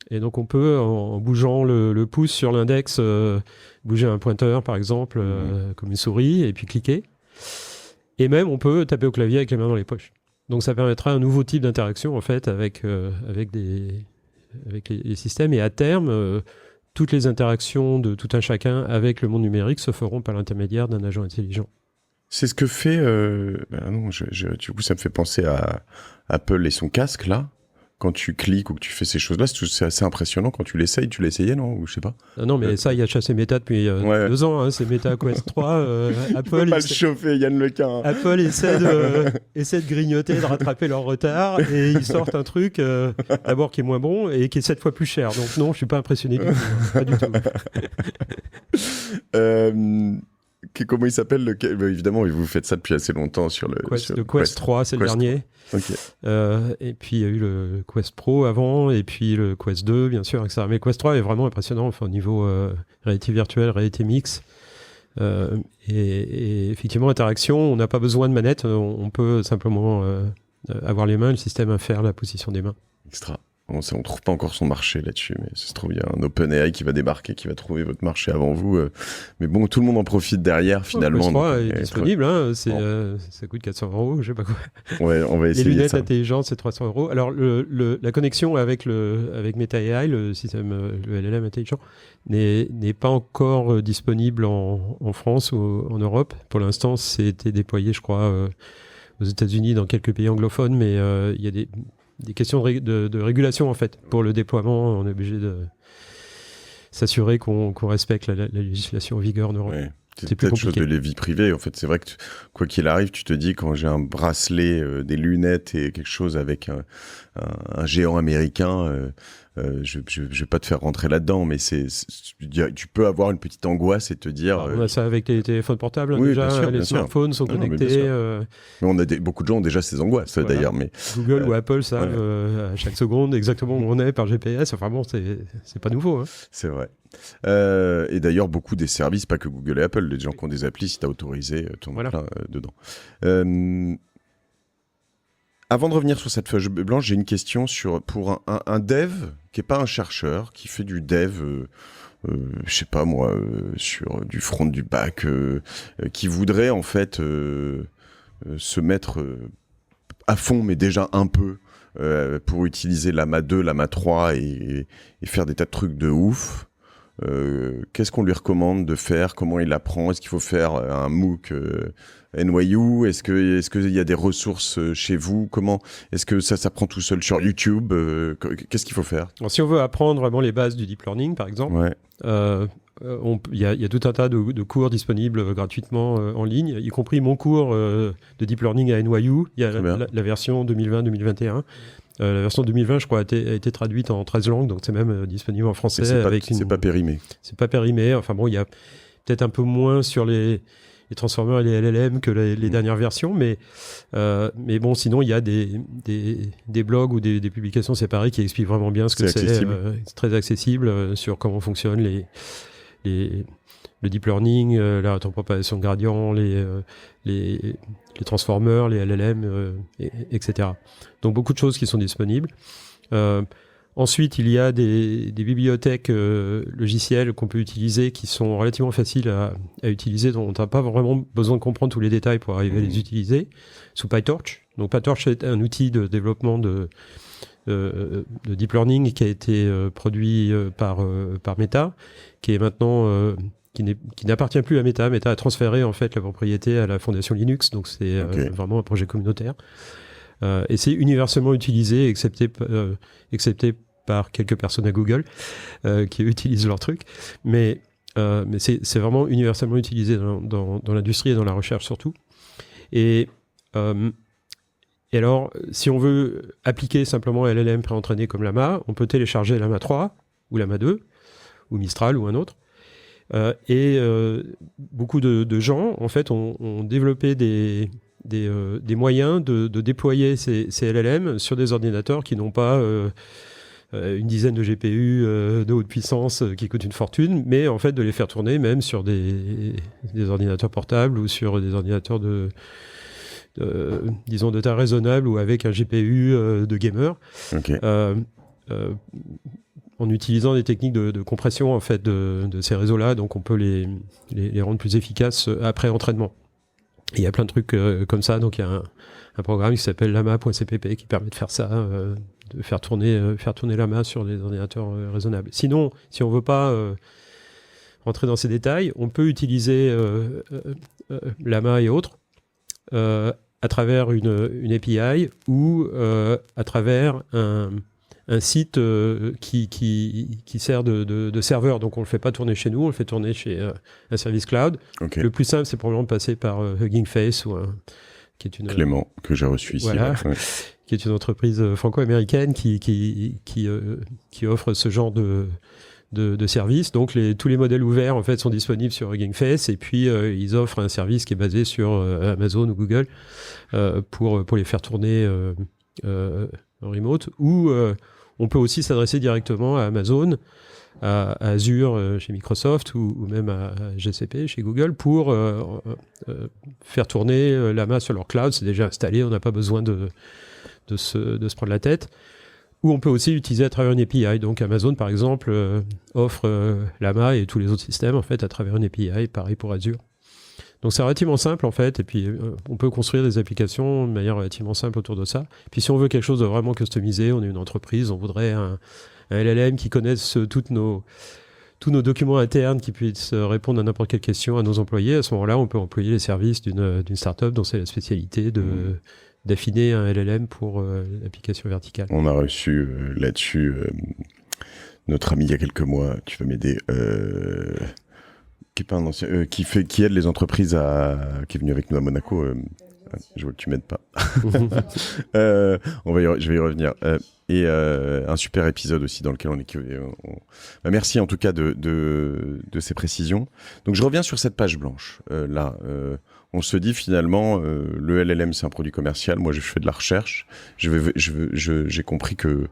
[SPEAKER 2] Et donc, on peut, en bougeant le pouce sur l'index, bouger un pointeur, par exemple, comme une souris, et puis cliquer. Et même, on peut taper au clavier avec les mains dans les poches. Donc, ça permettra un nouveau type d'interaction, en fait, avec les systèmes. Et à terme, toutes les interactions de tout un chacun avec le monde numérique se feront par l'intermédiaire d'un agent intelligent.
[SPEAKER 1] C'est ce que fait... du coup, ça me fait penser à Apple et son casque, là. Quand tu cliques ou que tu fais ces choses-là, c'est assez impressionnant quand tu l'essayes. Tu l'as essayé, non? Ou je sais pas.
[SPEAKER 2] Non, mais ça, il a chassé Meta depuis 2 ans. Hein, c'est Meta Quest 3. Apple,
[SPEAKER 1] pas le chauffer, Yann Lequin.
[SPEAKER 2] Apple essaie de grignoter, de rattraper leur retard. Et ils sortent un truc, d'abord, qui est moins bon et qui est 7 fois plus cher. Donc non, je suis pas impressionné du tout. Pas du tout.
[SPEAKER 1] Comment il s'appelle évidemment, vous faites ça depuis assez longtemps sur le
[SPEAKER 2] Quest 3, c'est le dernier. Et puis il y a eu le Quest Pro avant, et puis le Quest 2, bien sûr, etc. Mais le Quest 3 est vraiment impressionnant, au niveau réalité virtuelle, réalité mixte. Et effectivement, interaction, on n'a pas besoin de manette, on peut simplement avoir les mains, le système infère la position des mains.
[SPEAKER 1] Extra. On trouve pas encore son marché là-dessus, mais ça se trouve, il y a un OpenAI qui va débarquer, qui va trouver votre marché avant vous. Mais bon, tout le monde en profite derrière, finalement.
[SPEAKER 2] Le PS3 est disponible, hein, ça coûte 400 €, je sais pas quoi.
[SPEAKER 1] Ouais, on va essayer ça.
[SPEAKER 2] Les lunettes intelligentes, c'est 300 €. Alors, la connexion avec Meta AI, le système, le LLM intelligent, n'est pas encore disponible en France ou en Europe. Pour l'instant, c'était déployé, je crois, aux États-Unis, dans quelques pays anglophones, mais il y a des questions de régulation, en fait. Pour le déploiement, on est obligé de s'assurer qu'on respecte la législation en vigueur en Europe.
[SPEAKER 1] Ouais. C'est peut-être chose de la vie privée. En fait, c'est vrai que quoi qu'il arrive, tu te dis, quand j'ai un bracelet, des lunettes et quelque chose avec un géant américain, je vais pas te faire rentrer là-dedans, mais tu peux avoir une petite angoisse et te dire...
[SPEAKER 2] on a ça avec les téléphones portables,
[SPEAKER 1] oui,
[SPEAKER 2] déjà,
[SPEAKER 1] bien sûr,
[SPEAKER 2] les smartphones sont connectés.
[SPEAKER 1] Mais on a beaucoup de gens ont déjà ces angoisses, voilà. D'ailleurs. Mais,
[SPEAKER 2] Google ou Apple savent à chaque seconde exactement où on est par GPS. Enfin bon, c'est pas nouveau. Hein.
[SPEAKER 1] C'est vrai. Et d'ailleurs, beaucoup des services, pas que Google et Apple, les gens qui ont des applis, si tu as autorisé, ton plein dedans. Avant de revenir sur cette feuille blanche, j'ai une question pour un dev qui n'est pas un chercheur, qui fait du dev, je sais pas moi, sur du front, du back, qui voudrait en fait se mettre à fond, mais déjà un peu, pour utiliser Llama 2, Llama 3 et faire des tas de trucs de ouf. Qu'est-ce qu'on lui recommande de faire? Comment il apprend? Est-ce qu'il faut faire un MOOC NYU? Est-ce qu'il y a des ressources chez vous? Comment est-ce que ça s'apprend tout seul sur YouTube? Qu'est-ce qu'il faut faire?
[SPEAKER 2] Alors, si on veut apprendre vraiment les bases du deep learning, par exemple, il y a tout un tas de cours disponibles gratuitement en ligne, y compris mon cours de deep learning à NYU. Il y a la version 2020-2021. La version 2020, je crois, a été traduite en 13 langues, donc c'est même disponible en français.
[SPEAKER 1] C'est pas périmé.
[SPEAKER 2] C'est pas périmé. Enfin bon, il y a peut-être un peu moins sur les transformers et les LLM que les dernières versions, mais bon, sinon, il y a des blogs ou des publications séparées qui expliquent vraiment bien ce que c'est. C'est très accessible sur comment fonctionnent le deep learning, la rétropropagation de gradient, les transformers, les LLM, etc. Donc beaucoup de choses qui sont disponibles. Ensuite, il y a des bibliothèques logicielles qu'on peut utiliser qui sont relativement faciles à utiliser, dont on n'a pas vraiment besoin de comprendre tous les détails pour arriver à les utiliser, sous PyTorch. Donc PyTorch est un outil de développement de deep learning qui a été produit par Meta, qui est maintenant... qui n'appartient plus à Meta. Meta a transféré en fait la propriété à la fondation Linux, donc c'est vraiment un projet communautaire. Et c'est universellement utilisé, excepté par quelques personnes à Google qui utilisent leur truc. Mais c'est vraiment universellement utilisé dans l'industrie et dans la recherche surtout. Et alors, si on veut appliquer simplement LLM préentraîné comme Llama, on peut télécharger Llama 3 ou Llama 2 ou Mistral ou un autre. Beaucoup de gens, en fait, ont développé des moyens de déployer ces LLM sur des ordinateurs qui n'ont pas une dizaine de GPU de haute puissance qui coûtent une fortune, mais en fait de les faire tourner même sur des ordinateurs portables ou sur des ordinateurs disons de taille raisonnable ou avec un GPU de gamer. En utilisant des techniques de compression en fait de ces réseaux-là, donc on peut les rendre plus efficaces après entraînement. Et il y a plein de trucs comme ça, donc il y a un programme qui s'appelle lama.cpp qui permet de faire ça, de faire tourner Llama sur des ordinateurs raisonnables. Sinon, si on veut pas rentrer dans ces détails, on peut utiliser Llama et autres à travers une API ou à travers un site qui sert de serveur. Donc on ne le fait pas tourner chez nous, on le fait tourner chez un service cloud. Le plus simple, c'est probablement de passer par Hugging Face, qui est
[SPEAKER 1] Clément, que j'ai reçu ici.
[SPEAKER 2] Voilà, qui est une entreprise franco-américaine qui offre ce genre de service. Donc tous les modèles ouverts en fait sont disponibles sur Hugging Face, et puis ils offrent un service qui est basé sur Amazon ou Google pour les faire tourner en remote, ou on peut aussi s'adresser directement à Amazon, à Azure chez Microsoft, ou même à GCP chez Google pour faire tourner Llama sur leur cloud. C'est déjà installé, on n'a pas besoin de se prendre la tête. Ou on peut aussi l'utiliser à travers une API. Donc Amazon, par exemple, offre Llama et tous les autres systèmes en fait, à travers une API, pareil pour Azure. Donc c'est relativement simple en fait, et puis on peut construire des applications de manière relativement simple autour de ça. Puis si on veut quelque chose de vraiment customisé, on est une entreprise, on voudrait un LLM qui connaisse tous nos documents internes, qui puisse répondre à n'importe quelle question à nos employés. À ce moment-là, on peut employer les services d'une startup dont c'est la spécialité d'affiner un LLM pour l'application verticale.
[SPEAKER 1] On a reçu là-dessus notre ami il y a quelques mois, tu vas m'aider, qui est pas un ancien, qui aide les entreprises qui est venu avec nous à Monaco. Je vois que tu m'aides pas. Je vais y revenir. Et un super épisode aussi dans lequel merci en tout cas de ces précisions. Donc je reviens sur cette page blanche. Là, on se dit finalement, le LLM c'est un produit commercial. Moi, je fais de la recherche. J'ai compris que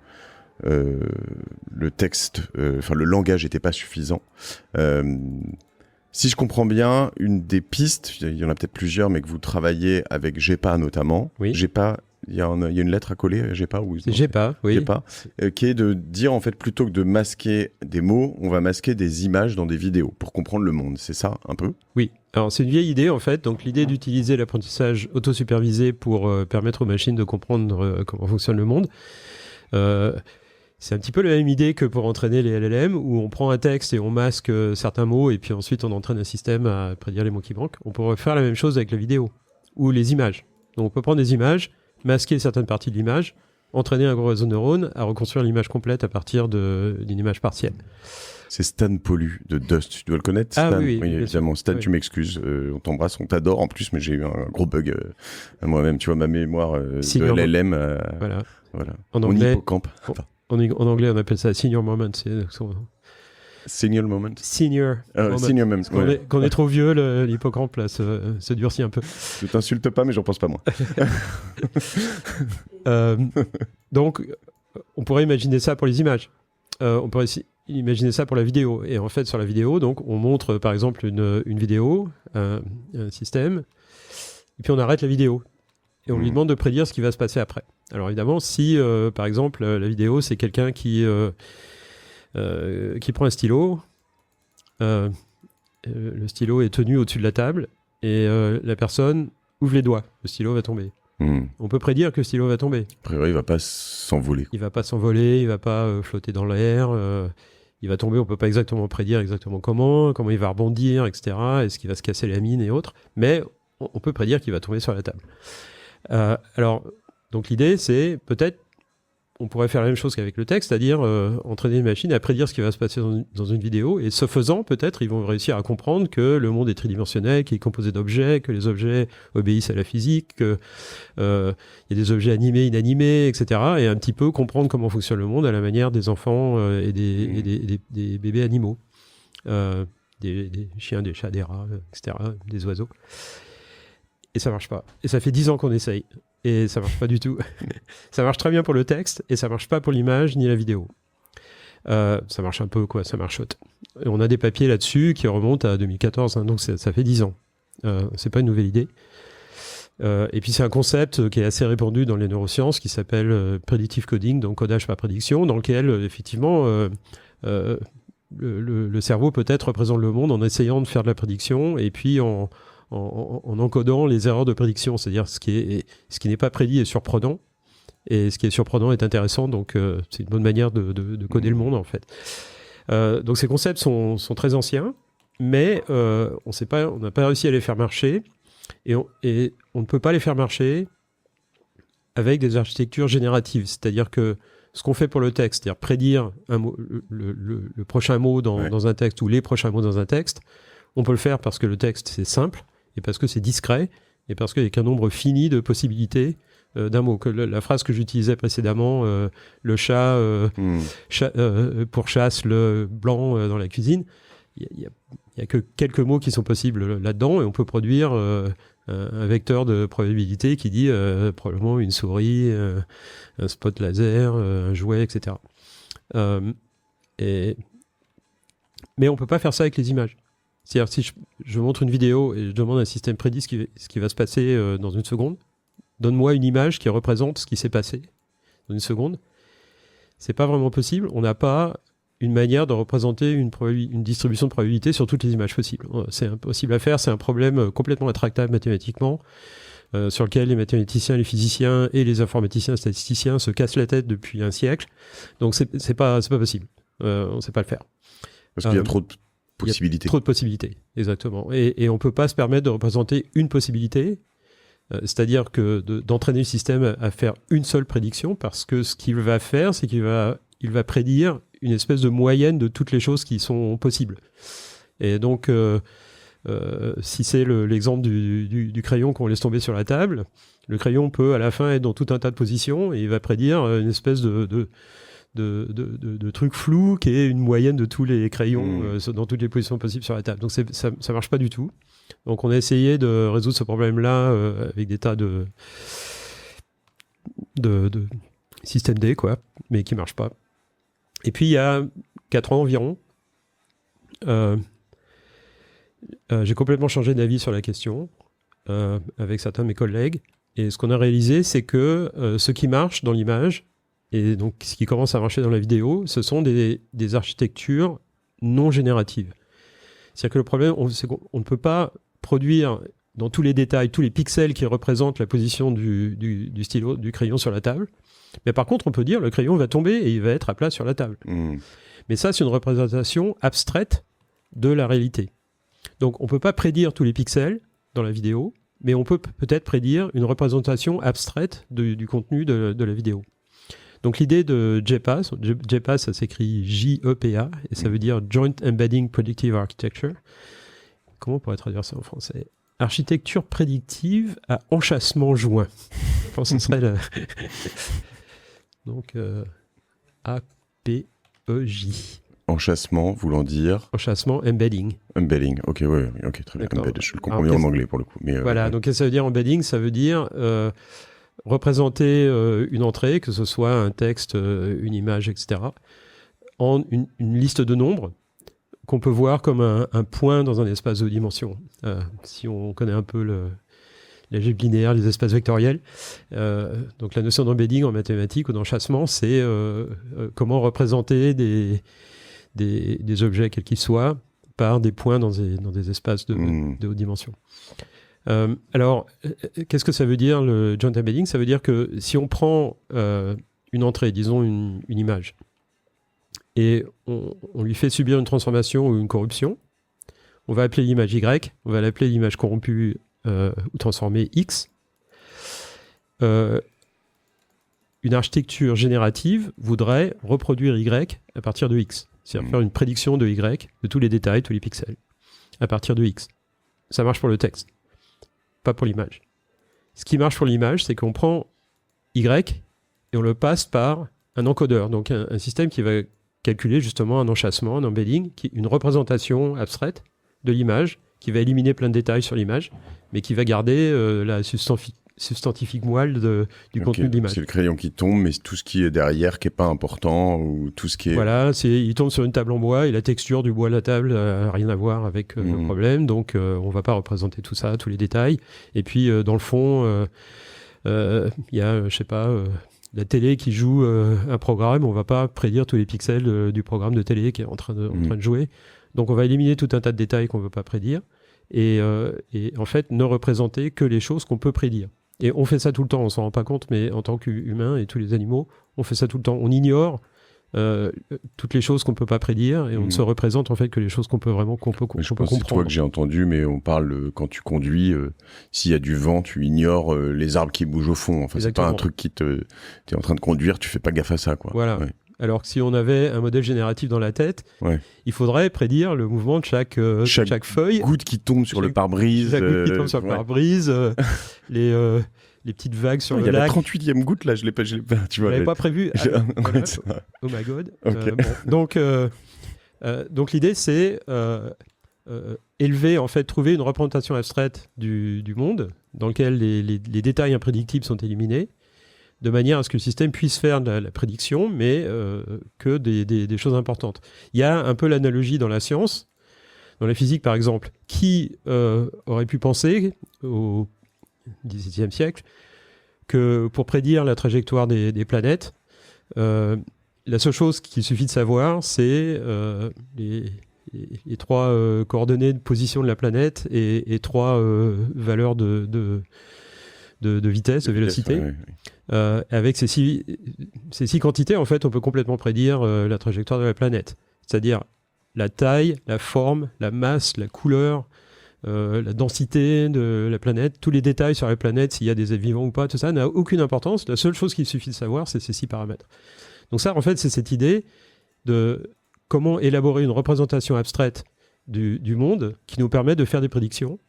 [SPEAKER 1] le texte, le langage n'était pas suffisant. Si je comprends bien, une des pistes, il y en a peut-être plusieurs, mais que vous travaillez avec GEPA notamment.
[SPEAKER 2] Oui.
[SPEAKER 1] GEPA, il y a une lettre à coller, GEPA ou
[SPEAKER 2] c'est GEPA, oui.
[SPEAKER 1] GEPA, qui est de dire en fait plutôt que de masquer des mots, on va masquer des images dans des vidéos pour comprendre le monde. C'est ça un peu ?
[SPEAKER 2] Oui. Alors c'est une vieille idée en fait. Donc l'idée d'utiliser l'apprentissage autosupervisé pour permettre aux machines de comprendre comment fonctionne le monde. C'est un petit peu la même idée que pour entraîner les LLM, où on prend un texte et on masque certains mots, et puis ensuite on entraîne un système à prédire les mots qui manquent. On pourrait faire la même chose avec la vidéo, ou les images. Donc on peut prendre des images, masquer certaines parties de l'image, entraîner un gros réseau de neurones à reconstruire l'image complète à partir d'une image partielle.
[SPEAKER 1] C'est Stan Pollu de Dust, tu dois le connaître, Stan.
[SPEAKER 2] Ah oui,
[SPEAKER 1] évidemment. Stan, oui. Tu m'excuses, on t'embrasse, on t'adore en plus, mais j'ai eu un gros bug moi-même, tu vois, ma mémoire de LLM.
[SPEAKER 2] Voilà.
[SPEAKER 1] En anglais, hippocampe.
[SPEAKER 2] En anglais, on appelle ça senior moment.
[SPEAKER 1] Senior moment.
[SPEAKER 2] Senior moment. Quand on est trop vieux, l'hippocampe là, se durcit un peu.
[SPEAKER 1] Je t'insulte pas, mais j'en pense pas moins.
[SPEAKER 2] Donc, on pourrait imaginer ça pour les images. On pourrait imaginer ça pour la vidéo. Et en fait, sur la vidéo, donc, on montre par exemple une vidéo, un système, et puis on arrête la vidéo. Et on lui demande de prédire ce qui va se passer après. Alors évidemment, si par exemple la vidéo c'est quelqu'un qui prend un stylo, le stylo est tenu au-dessus de la table et la personne ouvre les doigts, le stylo va tomber. On peut prédire que le stylo va tomber.
[SPEAKER 1] A priori, il va pas s'envoler.
[SPEAKER 2] Il va pas s'envoler, il va pas flotter dans l'air. Il va tomber, on peut pas exactement prédire comment il va rebondir, etc. Est-ce qu'il va se casser la mine et autres. Mais on peut prédire qu'il va tomber sur la table. Alors, donc l'idée, c'est peut-être, on pourrait faire la même chose qu'avec le texte, c'est-à-dire entraîner une machine à prédire ce qui va se passer dans une vidéo, et ce faisant, peut-être, ils vont réussir à comprendre que le monde est tridimensionnel, qu'il est composé d'objets, que les objets obéissent à la physique, qu'il y a des objets animés, inanimés, etc., et un petit peu comprendre comment fonctionne le monde à la manière des enfants et des bébés animaux, des chiens, des chats, des rats, etc., des oiseaux. Et ça marche pas. Et ça fait 10 ans qu'on essaye. Et ça marche pas du tout. Ça marche très bien pour le texte, et ça marche pas pour l'image ni la vidéo. Ça marche un peu, quoi, ça marchote. Et on a des papiers là-dessus qui remontent à 2014, hein, donc ça fait 10 ans. C'est pas une nouvelle idée. Et puis c'est un concept qui est assez répandu dans les neurosciences, qui s'appelle predictive coding, donc codage par prédiction, dans lequel, effectivement, le cerveau peut-être représente le monde en essayant de faire de la prédiction, et puis en encodant les erreurs de prédiction, c'est-à-dire ce qui n'est pas prédit est surprenant, et ce qui est surprenant est intéressant, donc c'est une bonne manière de coder le monde en fait. Donc ces concepts sont très anciens, mais on n'a pas réussi à les faire marcher, et on ne peut pas les faire marcher avec des architectures génératives, c'est-à-dire que ce qu'on fait pour le texte, c'est-à-dire prédire un mot, le prochain mot dans un texte ou les prochains mots dans un texte, on peut le faire parce que le texte c'est simple, et parce que c'est discret, et parce qu'il n'y a qu'un nombre fini de possibilités d'un mot. Que la phrase que j'utilisais précédemment, le chat pourchasse le blanc dans la cuisine, il n'y a que quelques mots qui sont possibles là-dedans, et on peut produire un vecteur de probabilité qui dit probablement une souris, un spot laser, un jouet, etc. Mais on ne peut pas faire ça avec les images. C'est-à-dire, si je montre une vidéo et je demande à un système prédit ce qui va se passer dans une seconde, donne-moi une image qui représente ce qui s'est passé dans une seconde. c'est pas vraiment possible. On n'a pas une manière de représenter une distribution de probabilité sur toutes les images possibles. C'est impossible à faire, c'est un problème complètement intractable mathématiquement, sur lequel les mathématiciens, les physiciens et les informaticiens et statisticiens se cassent la tête depuis un siècle. Donc c'est pas possible. On ne sait pas le faire.
[SPEAKER 1] Parce qu'il y a trop de possibilités.
[SPEAKER 2] Trop de possibilités, exactement. Et on ne peut pas se permettre de représenter une possibilité, c'est-à-dire que d'entraîner le système à faire une seule prédiction, parce que ce qu'il va faire, c'est qu'il va prédire une espèce de moyenne de toutes les choses qui sont possibles. Et donc, si c'est l'exemple du crayon qu'on laisse tomber sur la table, le crayon peut à la fin être dans tout un tas de positions et il va prédire une espèce de truc flou qui est une moyenne de tous les crayons dans toutes les positions possibles sur la table. Donc ça marche pas du tout. Donc on a essayé de résoudre ce problème-là avec des tas de système D, quoi, mais qui marchent pas. Et puis il y a 4 ans environ, j'ai complètement changé d'avis sur la question avec certains de mes collègues. Et ce qu'on a réalisé, c'est que ce qui marche dans l'image, et donc ce qui commence à marcher dans la vidéo, ce sont des architectures non génératives. C'est-à-dire que le problème, c'est qu'on ne peut pas produire dans tous les détails, tous les pixels qui représentent la position du stylo, du crayon sur la table. Mais par contre, on peut dire le crayon va tomber et il va être à plat sur la table. Mais ça, c'est une représentation abstraite de la réalité. Donc, on ne peut pas prédire tous les pixels dans la vidéo, mais on peut peut-être prédire une représentation abstraite du contenu de la vidéo. Donc, l'idée de JEPA, ça s'écrit J-E-P-A, et ça veut dire Joint Embedding Predictive Architecture. Comment on pourrait traduire ça en français ? Architecture prédictive à enchâssement joint. Je pense que ce serait Donc, A-P-E-J.
[SPEAKER 1] Enchâssement voulant dire...
[SPEAKER 2] Enchâssement, embedding.
[SPEAKER 1] Embedding, ok, très bien. Embedded, je le comprends bien en anglais pour le coup. Mais,
[SPEAKER 2] voilà, donc ça veut dire embedding, ça veut dire représenter une entrée, que ce soit un texte, une image, etc., en une liste de nombres qu'on peut voir comme un point dans un espace de dimension. Si on connaît un peu l'algèbre linéaire, les espaces vectoriels. Donc la notion d'embedding en mathématiques ou d'enchâssement, c'est comment représenter des objets, quels qu'ils soient, par des points dans des espaces de haute dimension. Alors, qu'est-ce que ça veut dire le joint embedding ? Ça veut dire que si on prend une entrée, disons une image, et on lui fait subir une transformation ou une corruption, on va appeler l'image Y, on va l'appeler l'image corrompue ou transformée X. Une architecture générative voudrait reproduire Y à partir de X. C'est-à-dire faire une prédiction de Y, de tous les détails, tous les pixels, à partir de X. Ça marche pour le texte, pas pour l'image. Ce qui marche pour l'image, c'est qu'on prend Y et on le passe par un encodeur, donc un système qui va calculer justement un enchâssement, un embedding, une représentation abstraite de l'image, qui va éliminer plein de détails sur l'image, mais qui va garder la substantifique moelle du contenu de l'image.
[SPEAKER 1] C'est le crayon qui tombe, mais tout ce qui est derrière qui n'est pas important, ou tout ce qui est...
[SPEAKER 2] Voilà, il tombe sur une table en bois, et la texture du bois de la table n'a rien à voir avec le problème, donc on ne va pas représenter tout ça, tous les détails. Et puis, dans le fond, il y a, je sais pas... la télé qui joue un programme, on ne va pas prédire tous les pixels du programme de télé qui est en train de jouer. Donc on va éliminer tout un tas de détails qu'on ne veut pas prédire et en fait ne représenter que les choses qu'on peut prédire. Et on fait ça tout le temps, on ne s'en rend pas compte, mais en tant qu'humains et tous les animaux, on fait ça tout le temps. On ignore toutes les choses qu'on ne peut pas prédire et on ne se représente en fait que les choses qu'on peut comprendre.
[SPEAKER 1] Je pense que c'est toi que j'ai entendu, mais on parle quand tu conduis, s'il y a du vent, tu ignores les arbres qui bougent au fond. Enfin, c'est pas un truc qui t'es en train de conduire, tu fais pas gaffe à ça, quoi.
[SPEAKER 2] Voilà. Ouais. Alors que si on avait un modèle génératif dans la tête, il faudrait prédire le mouvement de chaque feuille.
[SPEAKER 1] Goutte qui tombe sur le pare-brise.
[SPEAKER 2] Chaque goutte qui tombe sur le pare-brise, les petites vagues sur le lac.
[SPEAKER 1] Il y a la 38e goutte, là, je l'ai pas, tu vois.
[SPEAKER 2] Je l'avais pas prévu. Oh my god. Okay. Donc l'idée, c'est élever, en fait, trouver une représentation abstraite du monde dans lequel les détails imprédictibles sont éliminés, de manière à ce que le système puisse faire de la prédiction, mais que des choses importantes. Il y a un peu l'analogie dans la science, dans la physique par exemple. Qui aurait pu penser au XVIIe siècle que pour prédire la trajectoire des planètes, la seule chose qu'il suffit de savoir, c'est les 3 coordonnées de position de la planète et 3 valeurs de vitesse, de vélocité. Avec ces 6 quantités, en fait, on peut complètement prédire la trajectoire de la planète. C'est-à-dire la taille, la forme, la masse, la couleur, la densité de la planète, tous les détails sur la planète, s'il y a des êtres vivants ou pas, tout ça n'a aucune importance. La seule chose qu'il suffit de savoir, c'est ces 6 paramètres. Donc ça, en fait, c'est cette idée de comment élaborer une représentation abstraite du monde qui nous permet de faire des prédictions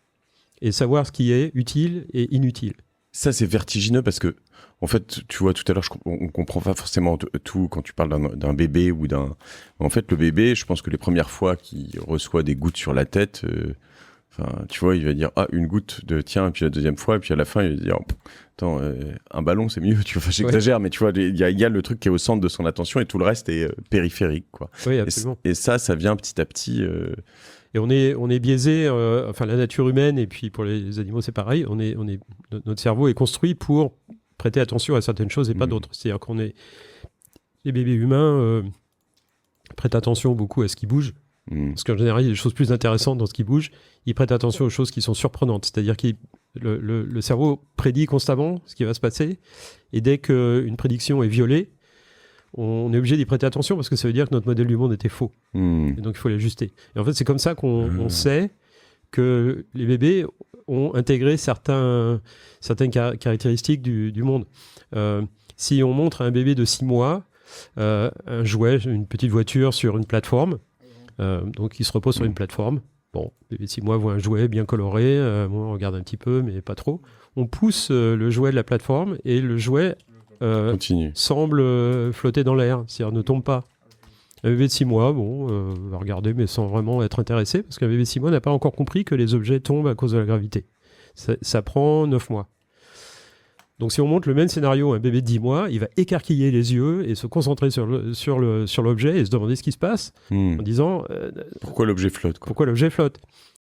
[SPEAKER 2] et savoir ce qui est utile et inutile.
[SPEAKER 1] Ça, c'est vertigineux parce que, en fait, tu vois, tout à l'heure, on comprend pas forcément tout quand tu parles d'un bébé ou d'un... En fait, le bébé, je pense que les premières fois qu'il reçoit des gouttes sur la tête, tu vois, il va dire, une goutte de tiens, et puis la deuxième fois, et puis à la fin, il va dire, attends, un ballon, c'est mieux, tu vois, j'exagère, mais tu vois, il y a le truc qui est au centre de son attention et tout le reste est périphérique, quoi.
[SPEAKER 2] Oui, absolument.
[SPEAKER 1] Et ça vient petit à petit...
[SPEAKER 2] Et on est biaisé, enfin la nature humaine, et puis pour les animaux c'est pareil, notre cerveau est construit pour prêter attention à certaines choses et pas d'autres. C'est-à-dire les bébés humains prêtent attention beaucoup à ce qui bouge, parce qu'en général il y a des choses plus intéressantes dans ce qui bouge, ils prêtent attention aux choses qui sont surprenantes, c'est-à-dire que le cerveau prédit constamment ce qui va se passer, et dès qu'une prédiction est violée, on est obligé d'y prêter attention parce que ça veut dire que notre modèle du monde était faux. Et donc il faut l'ajuster. Et en fait, c'est comme ça qu'on sait que les bébés ont intégré certaines caractéristiques du monde. Si on montre à un bébé de 6 mois un jouet, une petite voiture sur une plateforme, donc il se repose sur une plateforme. Bon, le bébé de 6 mois voit un jouet bien coloré, on regarde un petit peu, mais pas trop. On pousse le jouet de la plateforme et le jouet semble flotter dans l'air, c'est-à-dire ne tombe pas. Un bébé de 6 mois, va regarder, mais sans vraiment être intéressé, parce qu'un bébé de 6 mois n'a pas encore compris que les objets tombent à cause de la gravité. Ça prend 9 mois. Donc si on montre le même scénario à un bébé de 10 mois, il va écarquiller les yeux et se concentrer sur l'objet et se demander ce qui se passe, en disant...
[SPEAKER 1] pourquoi l'objet flotte, quoi.
[SPEAKER 2] Pourquoi l'objet flotte ?